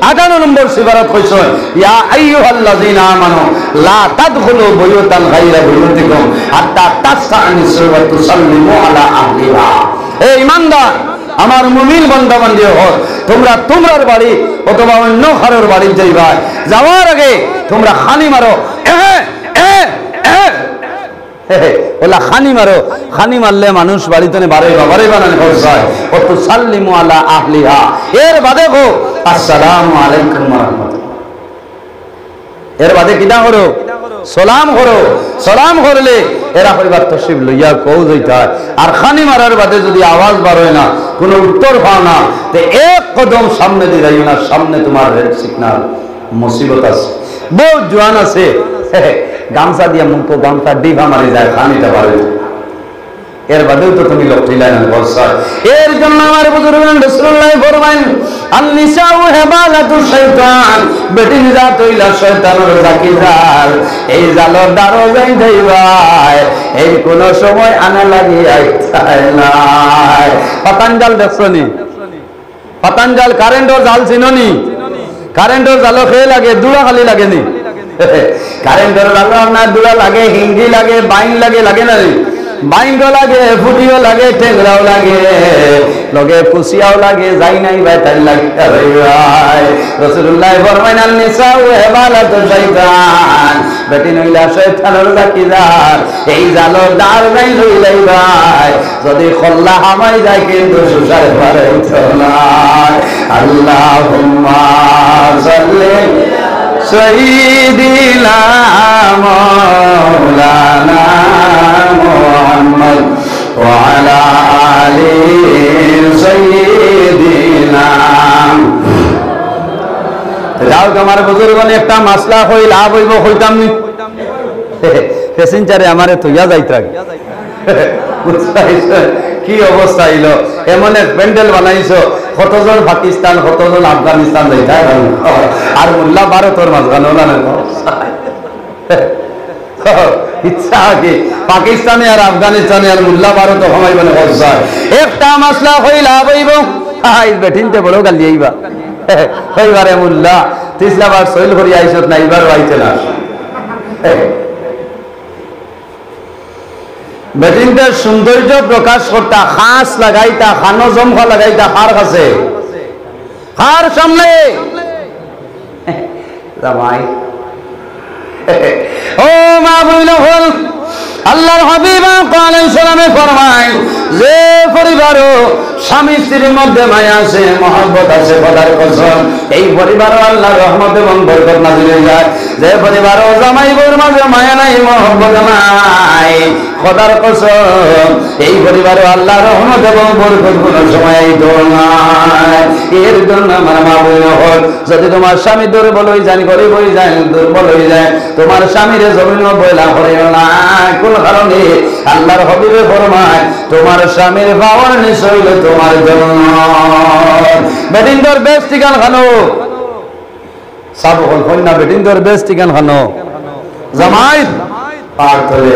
58 নম্বর সিবারত কইছে, ইয়া আইয়ুহাল্লাযীনা আমানু লা তাদখুলু বুয়ুতান গায়রা বুয়ুতিকুম হাত্তা তাসতানিসু ওয়া তুসাল্লিমু আলা আহলিহা। হে ঈমানদার, আমার মুমিন বান্দা বান্দি হও, তোমরা তোমার বাড়ি অথবা অন্য কারোর বাড়ি যাইবা, যাওয়ার আগে তোমরা খানি মারো, ওলা খানি মারো। খানি মারলে মানুষ বাড়িতে বাড়ে বাবারে বানানো হয়, অত সাল্লিমু আলা আহলিহা, এর বাদে গো আসসালামু আলাইকুম ওয়া রাহমাতুল্লাহ, এর বাদে কিনা করো, সালাম করো। সালাম করলে এরা পরিবার তশরিফ লইয়া কও যাইতে হয়। আর খানি মারার বাদে যদি আওয়াজ বার হয় না, কোনো উত্তর পাও না, তো এক কদম সামনে দিয়ে যাইও না, সামনে তোমার রেড সিগন্যাল, মুসিবত আছে। বহুত জোয়ান আছে গামছা দিয়া মুখো গামছা ডিভা মারি যায়, খানিতে পারে, এর বাদেও তো তুমি লোক ঠিলাই না বলছায়। এর জন্য আমার বুজুর্গ রাসূলুল্লাহ ফরমায়েন, আন-নিসাউ হাবালাতু শাইতান, বেটি নিজাত হইলা শয়তানের জাকি জাল, এই জালর দ্বারো যাই যাইবাই, এই কোন সময় আনা লাগি আইতাই নাই। পাতাঞ্জাল দেখছনি? পাতাঞ্জাল কারেন্টর জাল চিননি? কারেন্টর জাল খেয়ে লাগে, দুড়া খালি লাগেনি? কারেন্টর জাল না দুড়া লাগে, হিঙ্গি লাগে, বাইন লাগে, লাগে না? বাইঙ্গো লাগে, ফুটিও লাগে, টেংরাও লাগে, লগে কুচিয়াও লাগে, যাই নাই ভাই তাই লাগে। রাসূলুল্লাহ ফরমায়েন, আন-নিসাউ হাবালাতু শাইতান, বেটি নইলা শয়তানের জাকিদার, এই জালর দার যাই লইলাই ভাই, যদি খল্লা হামাই যায় কিন্তু সুসার পারে না। আল্লাহুম্মা সাল্লি সাইয়্যিদিনা মাওলানা মুহাম্মদ ওয়া আলা আলি সাইয়্যিদিনা। যাও তোমার বুজুর্গনে একটা মাসলা হই লাভ হইব, হইতাম নি প্যাসেঞ্জারে আমারে তুইয়া যাইতে লাগে। কি অবস্থা হইল, এমন এক প্যান্ডেল বানাইছো, কতজন পাকিস্তান, কতজন আফগানিস্তান যাইতে, আর মোল্লা ভারতের মাঝখানে না ইচ্ছা কি পাকিস্তানে আর আফগানিস্তানে আর মোল্লা ভারত হমাইবানে বসায়। একটা মাসলা হই লাভ হইব, বেঠিনতে বড় গালি আইবা হইবারে মোল্লা তিসলাবার সইল করি আইসত না, এবার আইতে না। বেটিনদের সৌন্দর্য প্রকাশ করতা, খাস লাগাইতা, খানো জমখা লাগাইতা, কার কাছে? কার সামনে? জামাই। ও মা বইল হল, আল্লাহর হাবিব আলাইহিস সালামে ফরমায়, যে পরিবারও স্বামী স্ত্রীর মধ্যে মায়া আছে, মহব্বত আছে, খোদার কসম এই পরিবারও আল্লাহর রহমত এবং বরকত নাযিল হয়ে যায়। যে পরিবারও জামাই বউর মাঝে মায়া নাই, মহব্বত নাই, খোদার কসম এই পরিবারও আল্লাহর রহমত এবং বরকত কোনো সময় আইতো না। এর জন্য আমার মা বইল হল, যদি তোমার স্বামী দুর্বল হয়ে যায়, গরিব হয়ে যায়, দুর্বল হয়ে যায়, তোমার স্বামীর জমিন বইলা করিও না। কোন কারণে? আল্লাহর হাবিবে ফরমায়, তোমার স্বামীর পাওয়ার নিশ্চয় হইল তোমার জন্য। বেটিন্দর বেশ ঠিকান খানো সব হল কন্যা, বেটিন্দর বেশ ঠিকান খানো জামাই পার ধরে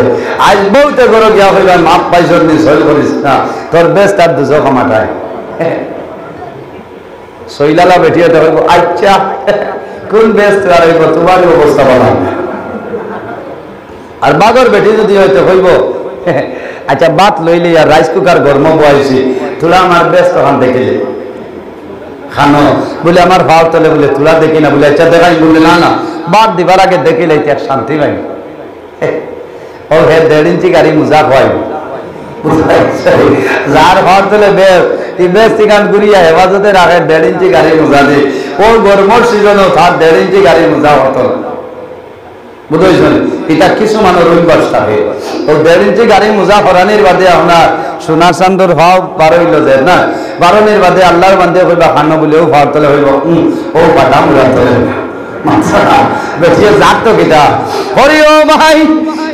আজ বউতে করো গিয়া হইবা, মাপ পাইছর নি সইল করিস না, তোর বেশ তার দুশো কামাটায় সইলালা বেটিয়ে দেখো। আচ্ছা কোন বেশ আর হইব, তোমার অবস্থা বলা। আর বাগর বেটি যদি হইতে হইব, আচ্ছা বাত লইলে আর রাইস কুকার গরম বয়াইছি, তোরা আমার বেশ তখন দেখিলে খানো বলে আমার ভাব তলে বলে তোরা দেখি না, বলে আচ্ছা দেখাই, বলে না না বাদ দিবার আগে দেখিলে এক শান্তি পাই। ও হে 1.5 ইঞ্চি গাড়ি মুজা খোয়াই, যার ভাব তলে বেশ বেস্তি গান ঘুরিয়া হেফাজতে রাখে 1.5 ইঞ্চি গাড়ি মোজা দি ও গরমের সিজনও তার 1.5 ইঞ্চি গাড়ি মোজা হতো বুঝেছেন এটা কিছু মানুষ অভ্যাস থাকে তো 1.5 ইঞ্চি গাড়ি মোজা ফরানির বাদে আপনার সোনা চান্দর ভাও পার হইল যে না বারণের বাদে আল্লাহর বান্ধে হইবা খানো বলেও ভার তলে হইব ও পাঠা মোজা তলে বেশি যাক তো কিতা হরি ও ভাই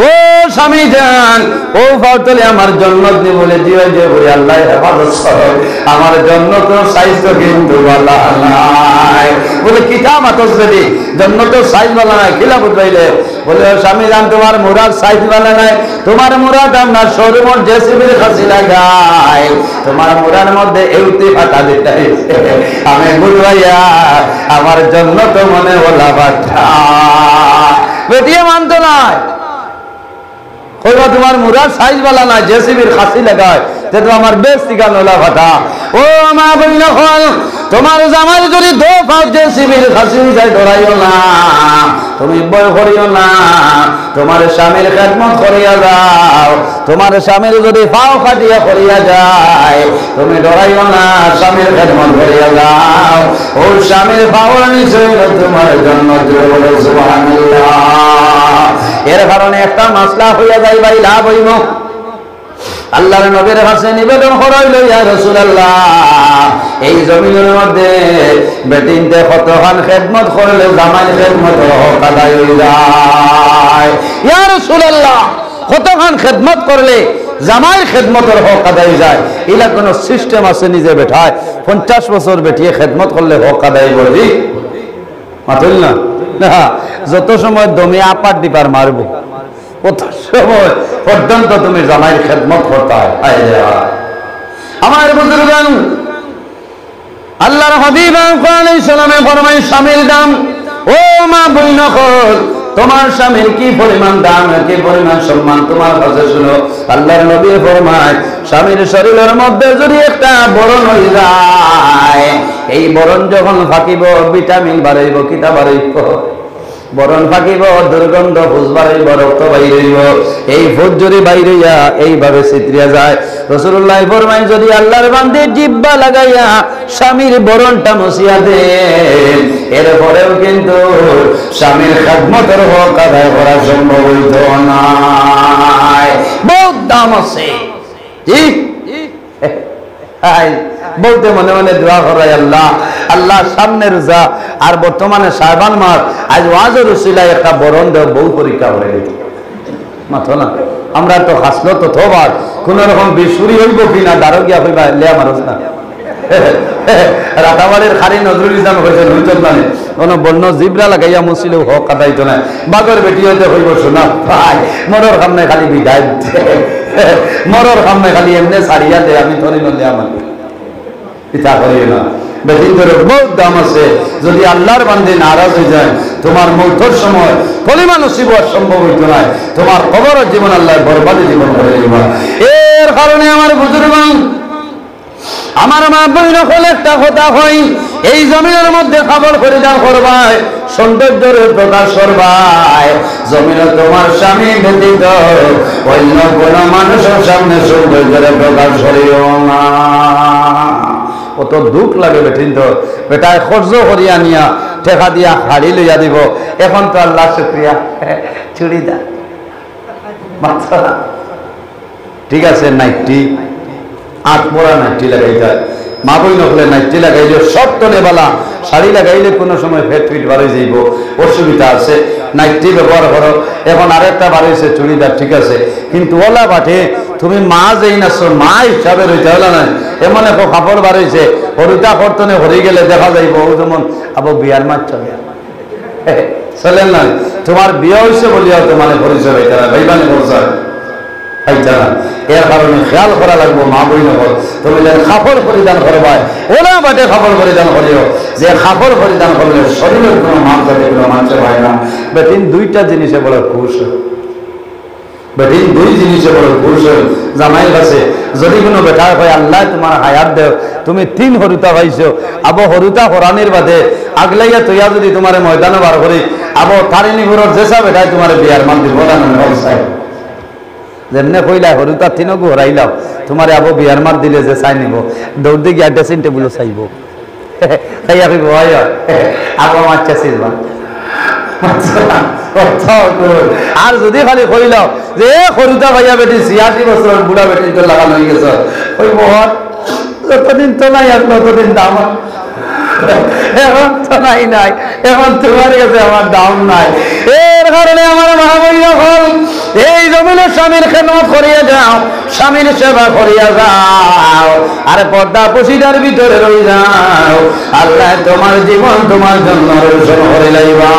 ও স্বামী যান ও ফাউতলে আমার জন্নত দি বলে দিও যে বলে আল্লাহ হেফাজত করো আমার জন্নত সাইজ তো কিন্তু বলা নাই বলে কিতাব আতস বেদি জন্নত সাইজ বলা নাই খিলা বুঝাইলে বলে স্বামী যান তোমার মুরাদ সাইজ বলা নাই তোমার মুরাদ আমরা শোরুমের জেসিবির খাসি লাগাই তোমার মুরার মধ্যে এউতি ফাটা দিতাই আমি বুঝাইয়া আমার জন্নত মনে বলা বাটা বেটিয়ে মানতো নাই কইবা তোমার মুরাদ সাইজ वाला না জেসিবির খাসি লাগায় তে তো আমার বেস্তি গান ওলা ফাটা ও মা বইন হল তোমার জামাই যদি দো পাও জেসিবির খাসি যায় ডরাইও না তুমি ভয় করিও না তোমার স্বামীর খেদমত করিয়া যাও তোমার স্বামীর যদি পাও কাটিয়া করিয়া যায় তুমি ডরাইও না স্বামীর খেদমত করিয়া যাও ও স্বামীর পাওয়ার নিচে তোমার জন্য বলে সুবহানাল্লাহ এর কারণে একটা মাসলা হইয়া যায় ভাই লাভ হইব আল্লাহর নবীর কাছে নিবেদন করাইল ইয়া রাসূলুল্লাহ এই জমিনের মধ্যে বেটিনতে কতখান খেদমত করলে জামাই খেদমত হক আদায় হয়ে যায় ইয়া রাসূলুল্লাহ কতখান খেদমত করলে জামাই খেদমতের হক আদায় যায় এলা কোন সিস্টেম আছে নিজে বেঠায় 50 বছর বেটিয়ে খেদমত করলে হক আদায় করবি মাতুল না না যত সময় দমে আপার দিপার মারবো কত সময় পর্যন্ত তুমি জামাইয়ের খেদমত করতে হয় আমার বুজুর্গান আল্লাহর হাবিব আলাইহিস সালামে ফরমায় স্বামীর দাম ও মা বইন হল তোমার স্বামীর কি পরিমাণ দাম কি পরিমাণ সম্মান তোমার কাছে শুনো আল্লাহর নবী ফরমায় স্বামীর শরীরের মধ্যে যদি একটা বরণ হয়ে যায় এই বরণ যখন ফাঁকিব ভিটামিন বাড়াইব কিতা বাড়াইব বরণ ফাঁকিব দুর্গন্ধ ফুস বাড়াইব রক্ত বাইর হইব এই ফুস যদি বাইর হইয়া এইভাবে ছিত্রিয়া যায় রাসূলুল্লাহ ফরমায় যদি আল্লাহর বান্দে জিহ্বা লাগাইয়া স্বামীর বরণটা মুছিয়া দেন এরপরেও কিন্তু স্বামীর খেদমতের হক আদায় করা সম্ভব হইত না বহুত দাম আছে ঠিক বলতে মনে মনে দোয়া করাই আল্লাহ আল্লাহ সামনে রোজা আর বর্তমানে শাবান মাস আজ ওয়াজের উসিলায় একটা বরণ দেও বহু পরীক্ষা হয়ে গেছে মাথো না আমরা তো হাসলো তো থবার কোন রকম বিশুরি হইব কিনা দারোগিয়া হইবা লেয়া মানুষ না রাতাবাড়ির খালি নজরুল ইসলাম হয়েছেন হইতেন মানে কোন বন্য জিব্রা লাগাইয়া মুসিলেও হক কাটাইতো না বাগর বেটি হইতে হইব শোনা ভাই মরর সামনে খালি বিদায় মরর সামনে খালি এমনি সারিয়া দে আমি ধরি নলে আমার পিতা করিও না বেদিন ধরে বহুত দাম আছে যদি আল্লাহর বান্দে নারাজ হয়ে যায় তোমার মৌতের সময় কলিমা নসিব সম্ভব হইতো না তোমার কবরের জীবন আল্লাহ বরবাদি জীবন করে দিবা এর কারণে আমার বুজুর্গান আমার মা বইন হল একটা কথা হয় এই জমিনের মধ্যে খবর পরিধান করবাই সৌন্দর্যের প্রকাশ করবাই জমিনে তোমার স্বামী ব্যতীত অন্য কোন মানুষের সামনে সৌন্দর্যের প্রকাশ করিও না কত দুঃখ লাগে বেঠিন তো বেটায় খরচ করিয়া নিয়া ঠেকা দিয়া হাড়ি লইয়া দিব এখন তো আল্লাহ শুক্রিয়া চুড়িদার ঠিক আছে নাইটি আট পরা নাইটি লাগাইতে মা বই নকলে নাইটি লাগাইলে সব তলে বালা শাড়ি লাগাইলে কোনো সময় ফেট ফিট বাড়ি যাইব অসুবিধা আছে নাইটি ব্যবহার করো এখন আরেকটা বাড়িছে চুড়িদার ঠিক আছে কিন্তু ওলা বাটে তুমি মা যেই নাছো মা হিসাবে রইতে হলো না এমন এক কাপড় বাড়িছে হরিতা কর্তনে হরি গেলে দেখা যাইব ও যেমন আবার বিয়ার মাছ চলে চলেন না তোমার বিয়ে হয়েছে বলিয়াও তোমার পরিচয় হইতে না ভাইবানে পরিচয় হইতে না এর কারণে খেয়াল করা লাগবো মা বই নকল তুমি যেন কাপড় পরিধান করবাই ওলা বাটে কাপড় পরিধান করিও যে কাপড় পরিধান করলে শরীরের কোনো মান থাকে কোনো মানতে পায় না বেটিন দুইটা জিনিসে বলে খুশ বেটিন দুই জিনিসে বলে খুশ জামাইয়ের কাছে যদি কোনো বেটা হয় আল্লাহ তোমার হায়াত দেও তুমি 3 হরুতা পাইছো আবো হরুতা হরানির বাদে আগলাইয়া তৈয়া যদি তোমার ময়দানে বার করি আবো তারিণী ঘুরোর যেসা বেটায় তোমার বিয়ার মান দিব না যেমনে কইলা হরু তার তিনও ঘোরাইলাম তোমার আবু বিয়ার মার দিলে যে চাই নিব দৌড় দিয়ে গিয়ে ড্রেসিং টেবিলও চাইব তাই আমি ভয় আবু আমার চেয়েছিলাম আর যদি খালি কইল যে সরুতা ভাইয়া বেটি 86 বছর বুড়া বেটি তো লাগানো হয়ে গেছে ওই মহৎ যতদিন তো নাই আর ততদিন দাম এখন তো নাই নাই এখন তোমার কাছে আমার দাম নাই এর কারণে আমার মহাবীর হল এই জমিনে স্বামীর খেদমত করিয়া যাও স্বামীর সেবা করিয়া যাও আর পর্দা পশিদার ভিতরে রয়ে যাও আল্লাহ তোমার জীবন তোমার জন্য রোশন করে লাইবা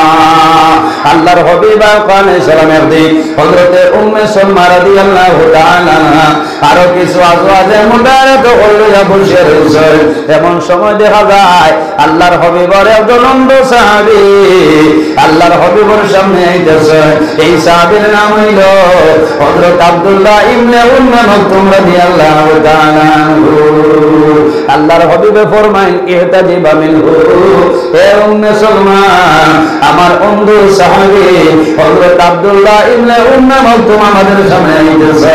আল্লাহর হাবিব আলাইহিস সালামের দিক হযরতে উম্মে সালমা রাদিয়াল্লাহু তাআলা আরো কিছু আজওয়াজে মুবারক হইয়া বসে রয়েছে এমন সময় দেখা যায় আল্লাহর হাবিবের একজন অন্ধ সাহাবী আল্লাহর হাবিবের সামনে আইতেছে এই সাহাবীর নাম হইল হযরত আব্দুল্লাহ ইবনে উম্মে মাকতুম রাদিয়াল্লাহু তাআলা আল্লাহর হাবিবে ফরমাইন ইহতাদিবা মিনহু হে উম্মে সালমা আমার অন্ধ সাহাবী হযরত আব্দুল্লাহ ইবনে উম্মে মাকতুম আমাদের সামনে আইতেছে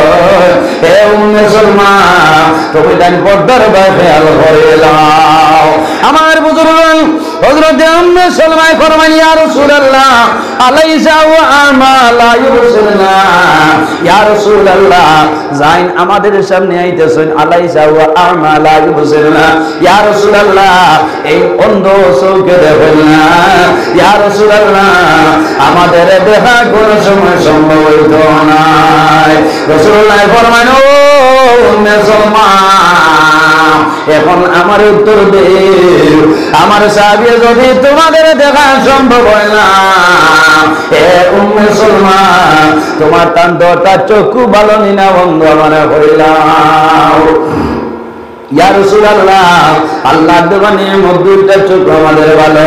হে উম্মে সালমা তুমি ডান পর্দার খেয়াল করে নাও আমার বুজুর্গ হযরত উম্মে সালমা ফরমাইন ইয়া রাসূলুল্লাহ আলাইসা ওয়া আমা লা ইউরসিলনা ইয়া রাসূলুল্লাহ যাইন আমাদের সামনে আইতেছেন আলাইসা ওয়া আমা লা ইউরসিলনা ইয়া রাসূলুল্লাহ এই অন্ধ চোখে দেখেন না ইয়া রাসূলুল্লাহ আমাদের দেখা কোন সময় সম্ভব হইতো না রাসূলুল্লাহ ফরমাইন ও উম্মে সালমা এখন আমার উত্তর দে আমার সাহাবী যদি তোমাদের দেখা সম্ভব হয় না হে উম্মে সালমা তোমার তান্তটা চক্ষু ভালো নিনা বন্ধ আমার হইলাম ইয়া রাসূলুল্লাহ আল্লাহর দোকানে মধ্যটা চক্ষু আমাদের ভালো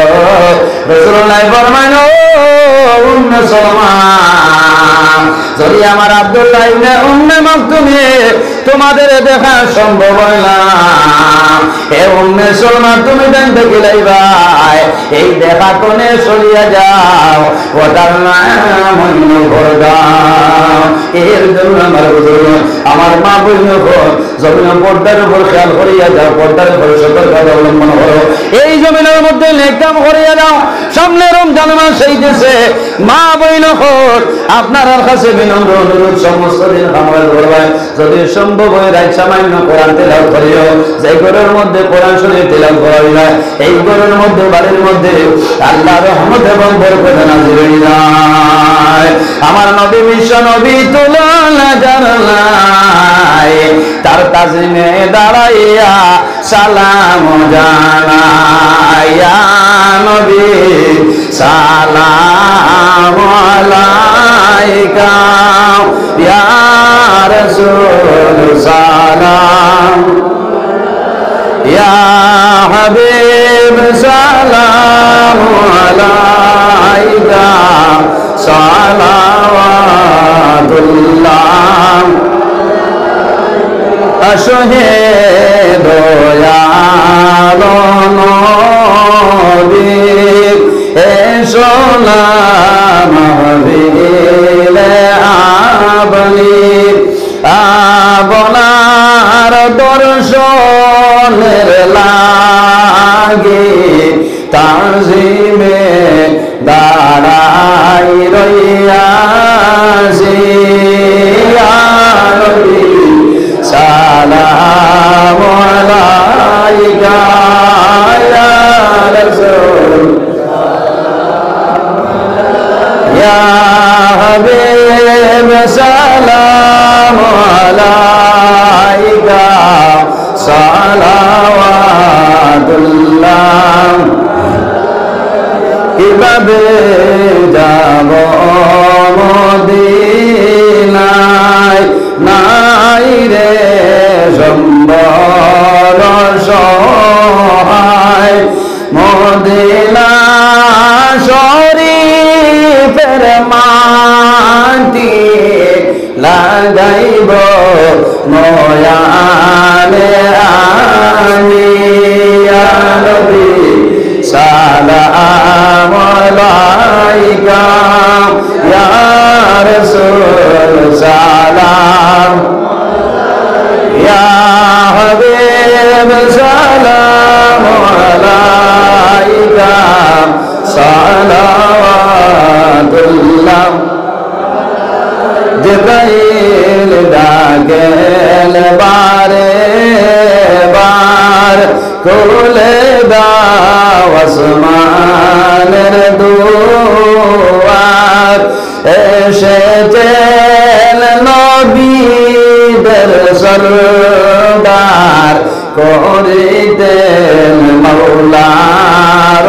রাসূলুল্লাহ ফরমাইন ও উম্মে সালমা যদি আমার আব্দুল্লাহ ইবনে উম্মে মাকতুমে তোমাদের দেখা সম্ভব হয় না হে উম্মে সালমা তুমি জানতে গেলাইবা এই দেখা কোনে চলিয়া যাও ওটার নাম হইল পর্দা এর জন্য আমার বুজুর্গ আমার মা বলল জমিন পর্দার উপর খেয়াল করিয়া যাও পর্দার উপর সতর্কতা অবলম্বন করো এই জমিনের মধ্যে নেক কাম করিয়া যাও সামনে রমজান মাস আইতেছে মা বইন আপনার কাছে বিনম্র অনুরোধ সমস্ত দিন আমল করবেন যদি সম্ভব হয় রাত সামান্য কোরআন তেলাওয়াত করিও যে ঘরের মধ্যে কোরআন শরীফ তেলাওয়াত করা হয় এই ঘরের মধ্যে বাড়ির মধ্যে আল্লাহর রহমত এবং বরকত নাযিল হয়ে যায় আমার নবী বিশ্ব নবী তুলনা জানাই তার তাজিমে দাঁড়াইয়া সালাম জানাই ইয়া নবী সালাম আলাইকা ইয়া রাসূল সালাম ইয়া হাবিব সালাম আলাইকা সালাওয়াতুল্লাহ আসহে দয়ালো নবী এসো না মাহবিলে আবনি আপনার দর্শনের লাগি তাজিমে দাঁড়াই রইয়াছি সালাম আলাইকা ইয়া রাসূল ইয়া হাবিব সালাম আলাইকা সালাওয়াতুল্লাহ কিভাবে যাব মদিনায় নাই রে সম্বল সহায় মদিনা শরীফের মাটি লাগাইব নয়ানে আনি ইয়া নবী সালাম আলাইকা ইয়া রাসূল সালাম সালাম আলাইকা সালাওয়াতুল্লাহ জিবরাইল ডাকেন বারে বার খুলে দাও আসমানের দুয়ার এসেছেন নবীদের সরদার করিতেন মাওলার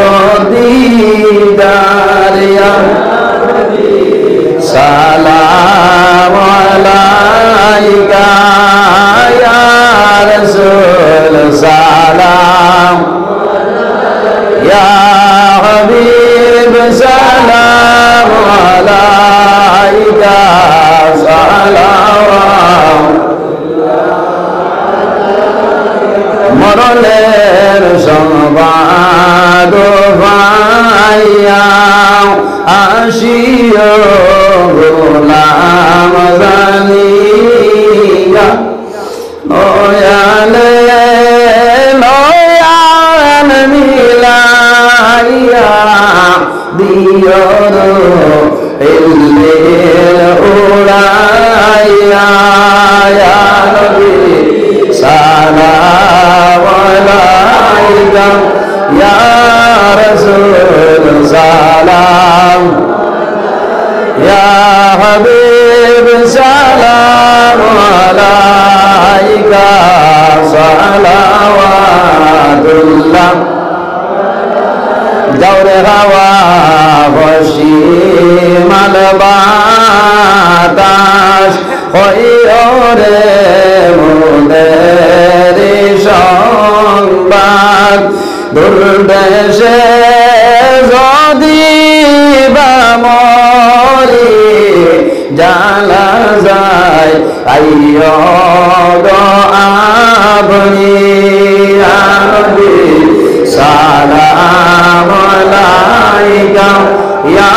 দিদার ইয়া সালাম আলাইকা ইয়া রাসূল সালাম ইয়া হাবিব সালাম আলাইকা সালাম মরণের সংবাদ পাইয়া আসিও গোলাম জানিয়া নয়ালে নয়ান মিলাইয়া দিও ইল্লিল উড়াইয়া ইয়া নবী সালাম আলাইকা ইয়া রাসূল সালাম ইয়া হাবিব সালাম আলাইকা সালাওয়াতুল্লাহ দৌড়ে হাওয়া পশ্চিমাল বাতাস হইরে মোদের সংবাদ দুর্দেশে যদি বা মরি জানা যায় আইয় গো আপনি নবী সালাম আলাইকা ইয়া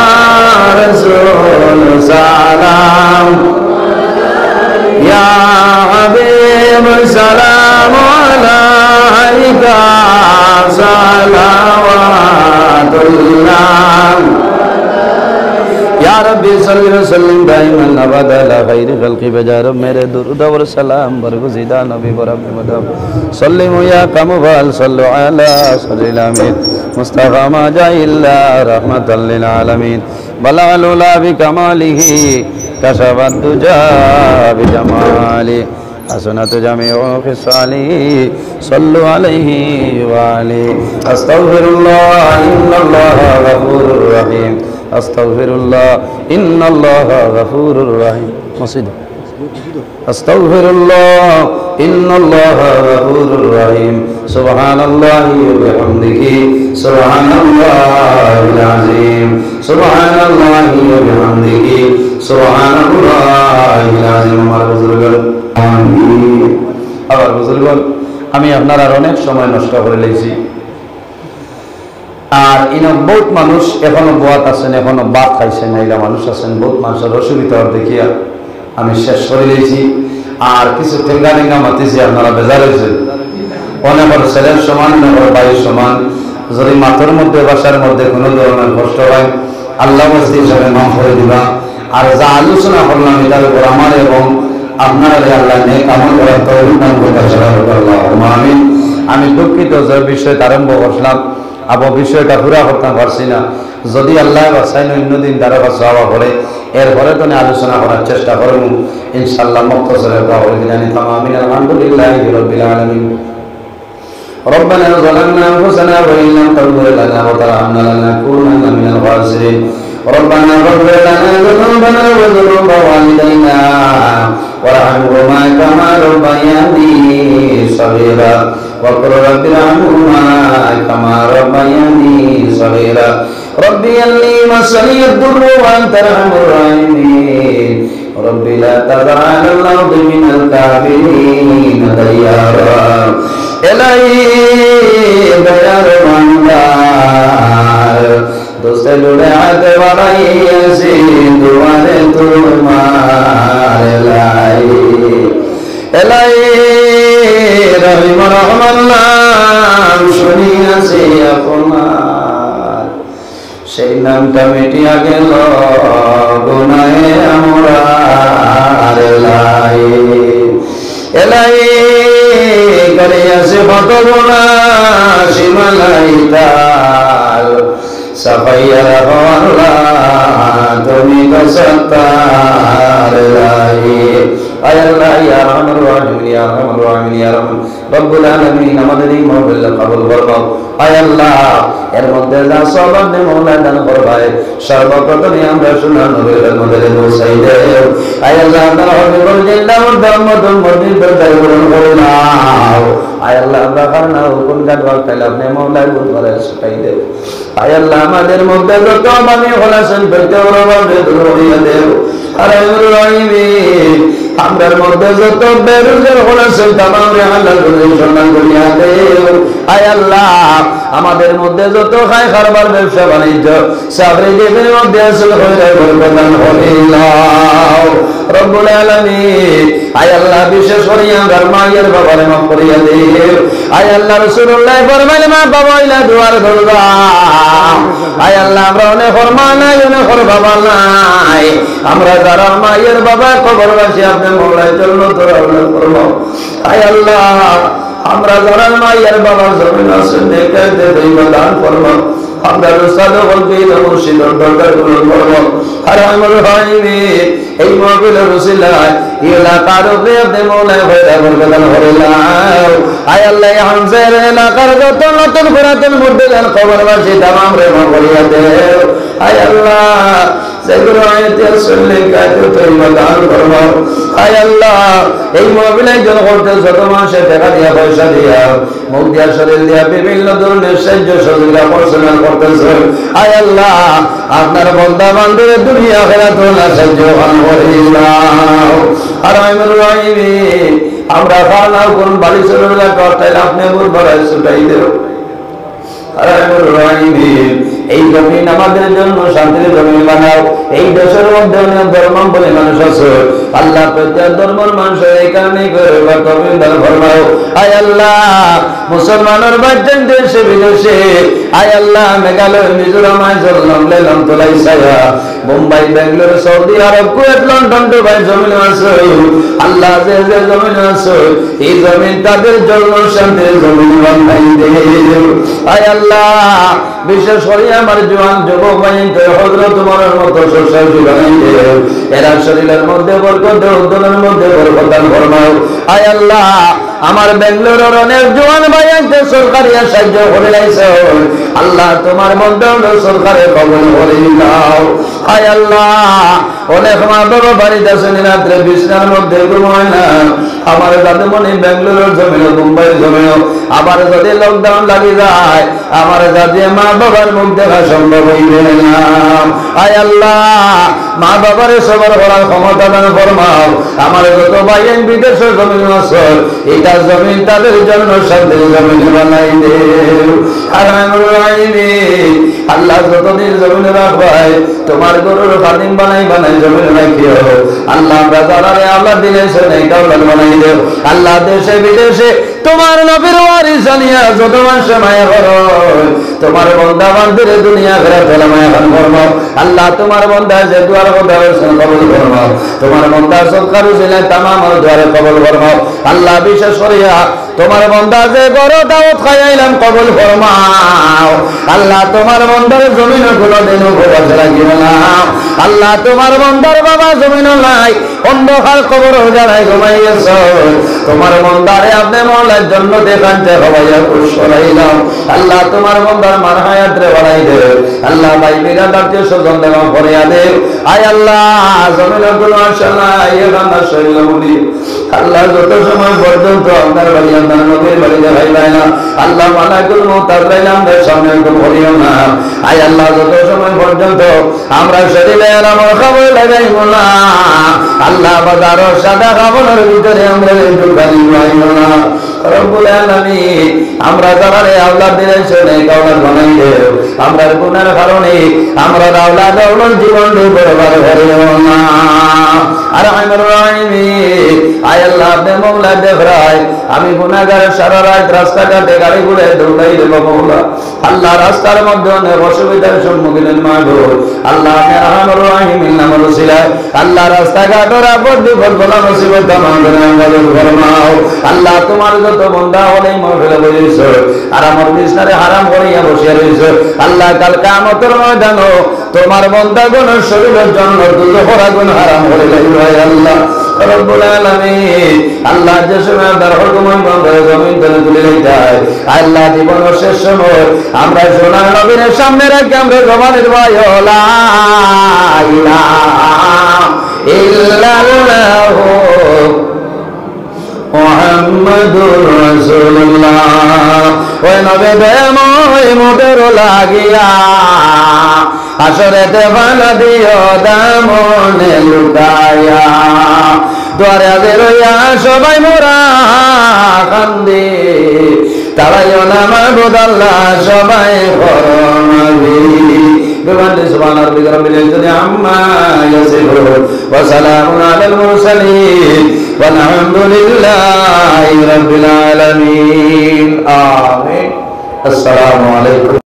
রাসূল সালাম ইয়া হাবিব সালাম আলাইকা সালাওয়াতুল্লাহ या रब्बी सल्ली व सल्लिम दाइमन अबदा अला खैरि खल्क़ि बजारब मेरे दुरूद और सलाम बरगुज़िदा नबी बरब मदब सल्लिमु या कमुबाल सल्लु अला सल्लिल अमीन मुस्तफा मा जाइल्ला रहमतल लिल आलमीन बलाल उला बिकमालिही कशफत दुजा बिजमाली हसनत जमीउ खिसालिही सल्लु अलैहि व आलिहि अस्तगफिरुल्लाह इन्नल्लाह गफूरुर रहीम अस्तगफिरुल्लाह इन्नल्लाह गफूरुर रहीम मस्जिद अस्तगफिरुल्लाह इन्नल्लाह गफूरुर रहीम सुब्हानल्लाहि व बिहम्दिही सुब्हानल्लाहिल अज़ीम सुब्हानल्लाहि व बिहम्दिही सुब्हानल्लाहिल अज़ीम আমার বুজুর্গগণ আমিন আমার বুজুর্গগণ আমি আপনারা অনেক সময় নষ্ট করে লইছি আর ইনো বহুত মানুষ এখনো বোয়াত আছেন এখনো ভাত খাইছেন নাইলা মানুষ আছেন বহুত মানুষের অসুবিধা দেখিয়া আমি শেষ করে দিয়েছি আর কিছু ঠেঙ্গা ঠেঙ্গা মাতিছি আপনারা বেজার হয়েছেন অনেকের ছেলের সমান অনেকের ভাইয়ের সমান যদি মাথার মধ্যে বাসার মধ্যে কোনো ধরনের কষ্ট হয় আল্লাহ ওয়াসি হিসাবে মাফ করে দিবা আর যা আলোচনা করলাম এটার উপর আমার এবং আপনারা আল্লাহ নেক আমল করার তৌফিক দান করুন আল্লাহুম্মা আমিন আমি দুঃখিত যে বিষয়টা আরম্ভ করলাম আবু বিষয়টা পুরা করতে পারছি না যদি আল্লাহ বাসাইন অন্যদিন দ্বারা বাঁচাওয়া করে এরপরে তো আলোচনা করার চেষ্টা করব ইনশাআল্লাহ মুক্তসরে বলে জানি তামামিন আলহামদুলিল্লাহি রাব্বিল আলামিন ربنا ظلمنا انفسنا وان لم تغفر لنا وترحمنا لنكونن من الخاسرين ربنا اغفر لنا ذنوبنا وذنوب والدينا وارحمهما كما ربياني صغيرا وقل رب ارحمهما كما ربياني صغيرا ربي اني مسني الضر وانت ارحم الراحمين ربي لا تذر على الارض من الكافرين ديارا الهي ديار مندار دوست لڑے آتے بڑھائی دوارے تمہار الہی الہی রহিম রহমান নাম শুনিয়াছি আপনার, সেই নামটা মিটিয়া গেল গুনাহে আমরার এলাই এলাই করিয়াছে কত গুনাহ সীমালাই তার সাফাইয়া রাখো আল্লাহ তুমি তো সত্তার এলাই আয় আল্লাহ ইয়া রহমান রহিম ইয়া রহমান রহিম ইয়া রহমান রব্বুল আলামিন আমাদের এই মাহফিল কবুল করো আয় আল্লাহ এর মধ্যে যা সওয়াব নে মওলা দান করবাই সর্বপ্রথমে আমরা শোনা নবীর মধ্যে পৌঁছাই দেও আয় আল্লাহ তাআলা হবিবুল জিন্নাহ মুহাম্মদুর মদিনার দরবারে করুণাও আয় আল্লাহ আমরা খানা কোন গাদ ওয়াক্তাইলে আপনি মওলা বুঝ করে শিখাই দেও আয় আল্লাহ আমাদের মধ্যে যত আমি খলাসন করতে ওরবাবে দুনিয়া দেও আরহামুর রহিম আমরার মধ্যে যত বেরোজগার খলাসন তামাম রে আল্লাহ সম্মান করিয়া দেও আয় আল্লাহ আমাদের মধ্যে যত খায় খারবার ব্যবসা বাণিজ্য চাকরি জীবনের মধ্যে আসল হয়ে বরকতান হইলাও রব্বুল আলামিন আয় আল্লাহ বিশেষ করে আমার মায়ের বাবারে মাফ করিয়া দেও আয় আল্লাহ রাসূলুল্লাহ ফরমাইলেন মা বাবা ইলা দুয়ার দরজা আয় আল্লাহ আমরা অনেক ফরমা নাই অনেক বাবা নাই আমরা যারা মায়ের বাবা কবরবাসী আপনি মওলার জন্য তোরা ফরমাও আয় আল্লাহ আমরা যারা মায়ের বাবা জমিন আছেন দেখে দেই দান ফরমাও আমরা রসাদ বলবি মুর্শিদের দরকার গুলো করব আরহামুর রহিম এই মাহফিলের রসিলায় এলাকার উপরে আপনি মওলায় ভয়টা বরকতান হরিলাও আয় আল্লাহ হামজার এলাকার যত নতুন পুরাতন মুর্শিদান কবরবাসী তামাম রে মাফ করিয়া দেও আয় আল্লাহ যেগুলো আয়াতে আসলে কায়দে তৈবা দান করবো আয় আল্লাহ এই মাহফিলে জন করতে যত মাসে টাকা দিয়া পয়সা দিয়া মুখ দিয়া শরীর দিয়া বিভিন্ন ধরনের সাহায্য সহযোগিতা পড়াশোনা করতেছে আয় আল্লাহ আপনার বন্দা বান্ধবের দুনিয়া আখিরাত না সাহায্য করিলাও আরহামুর রহিম আমরা খানা কোন বাড়ি চলে করতে আপনি মুখ ভরাই ছুটাই দেও আরহামুর রহিম এই জমিন আমাদের জন্য শান্তির জমিন বানাও এই দেশের মধ্যে অনেক ধর্ম বলে মানুষ আছে আল্লাহ প্রত্যেক ধর্মের মানুষের এই কারণে দান ফরমাও আয় আল্লাহ মুসলমানের বাচ্চান দেশে বিদেশে আয় আল্লাহ মেঘালয় মিজোরাম আইজলাম লেলাম তোলাই সায়া Mumbai Bengaluru Saudi Arab Kuwait London Dubai জমিন আছে আল্লাহ যে যে জমিন আছে এই জমিন তাদের জন্য শান্তির জমিন বানাই দেও আয় আল্লাহ বিশেষ করে আমার জওয়ান যুবক ভাইদের হযরত ওমরের মতো সুশাসন বানাই দেও এরা শরীরের মধ্যে বরকত দেও উদ্দনের মধ্যে বরকত দান ফরমাও আয় আল্লাহ আমার বেঙ্গালুরুর অনেক জওয়ান ভাইদের সরকারি সাহায্য করে লাইছো আল্লাহ তোমার মধ্যে সরকারে কবুল করে নাও আয় আল্লাহ অনেক মা বাবা বাড়িতে আছেন রাত্রে বিছানার মধ্যে ঘুমায় না আমার দাদুমণি বেঙ্গালুরুর জমিন মুম্বাইয়ের জমিন আবার যদি লকডাউন লাগি যায় আমার দাদি মা বাবার মুখ দেখা সম্ভব হইবে না আয় আল্লাহ মা বাবার সবার করার ক্ষমতা দান ফরমাও আমার যত ভাইয়ের বিদেশে জমিন আছে এটা জমিন তাদের জন্য শান্তির জমিন বানাই দেও আরহামুর রহিম আল্লাহ যতদিন জমিন রাখবাই তোমার গরুর খাদিম বানাই বানাই জমিন রাখিও আল্লাহ আমরা যারা আল্লাহ দিলে শুনে কাউলাদ বানাই দেও আল্লাহ দেশে বিদেশে তোমার নবীর ওয়ারিস জানিয়া যত মানুষ মায়া করো তোমার বান্দা বান্দিরে দুনিয়া আখিরাত হলো মায়া খান ফরমাও আল্লাহ তোমার বান্দা যে দুয়ার বান্দা কবুল ফরমাও তোমার বান্দা সরকার উসিলা तमाम দুয়ারে কবুল ফরমাও আল্লাহ বিশেষ করিয়া তোমার বান্দা যে বড় দাওয়াত খাইলাম কবুল ফরমাও আল্লাহ তোমার বান্দার জমিন গুলো দেন গোবাজ লাগিও না আল্লাহ তোমার বান্দার বাবা জমিন নাই অন্ধকার কবর জানাই ঘুমাইয়েছো তোমার বান্দারে আপনি মওলার জন্য দেখানতে হবাইয়া খুশরাইলাম আল্লাহ তোমার বান্দার মান হায়াত রে বাড়াই দে আল্লাহ ভাই বিরা দাঁড়িয়ে সুজন দেওয়া ফরিয়া দে আয় আল্লাহ জমিন গুলো আল্লাহ ইয়েরানা শৈলমুনি আল্লাহ যত সময় পর্যন্ত আপনার বাড়ি আপনার নবীর বাড়ি দেখাইলাই না আল্লাহ মালাকুল মউত আজরাইল আমাদের সামনে একটু ভরিও না আয় আল্লাহ যত সময় পর্যন্ত আমরা শরীরে আমার খবর লাগাইব না আল্লাহ বাজারও সাদা খাবারের ভিতরে আমরা একটু গালি পাইব না রব্বুল আলামিন আমরা যারা আওলাদ দিয়েছো নেক আওলাদ বানাই দেও আমরা গুনার কারণে আমরা আওলাদ জীবন বরবাদ করিও না আর আমার রাহিমিন আয় আল্লাহ আপনি মওলা দেখরাই আমি গুনাহগার সারা রাত রাস্তাঘাটে গাড়ি ঘুরে দৌড়াই দেব মওলা আল্লাহ রাস্তার মধ্যে অনেক অসুবিধার সম্মুখীন মাগো আল্লাহ আপনি রহমান রাহিমিন নামের ওসিলায় আল্লাহ রাস্তাঘাটের আপদ বিপদ বলা মুসিবত আমাদের ফরমাও আল্লাহ তোমার যত বান্দা হলেই মাহফিলে বসেছো আর আমার বিছনারে হারাম করিয়া বসিয়া রইছো আল্লাহ কাল কিয়ামতের ময়দানে তোমার বান্দাগণ শরীরের জন্য দুজোখের আগুন হারাম করে লইবে আল্লাহ রব্বুল আলামিন আল্লাহ যে সময় তার হুকুম বন্ধে জমিন থেকে তুলে নিতাই আল্লাহ জীবনের শেষ সময় আমরা সোনার নবীর সামনে রেখে আমরা জবানের ভাই লা ইলাহা ইল্লাল্লাহ মুহাম্মাদুর রাসূলুল্লাহ ওই নবী দেময় মোদের লাগিয়া আসরেতে বানা দিও দামনে লুটায়া দুয়ারে আগে রইয়া সবাই মোরা কান্দি তারাইও না মাহবুব আল্লাহ সবাই ফরমাবি বিমানে সুবহান রাব্বিকা রাব্বিল ইজ্জাতি আম্মা ইয়াসিফুন ওয়া সালামুন আলাল মুরসালিন ওয়ালহামদুলিল্লাহি রাব্বিল আলামিন আমিন আসসালামু আলাইকুম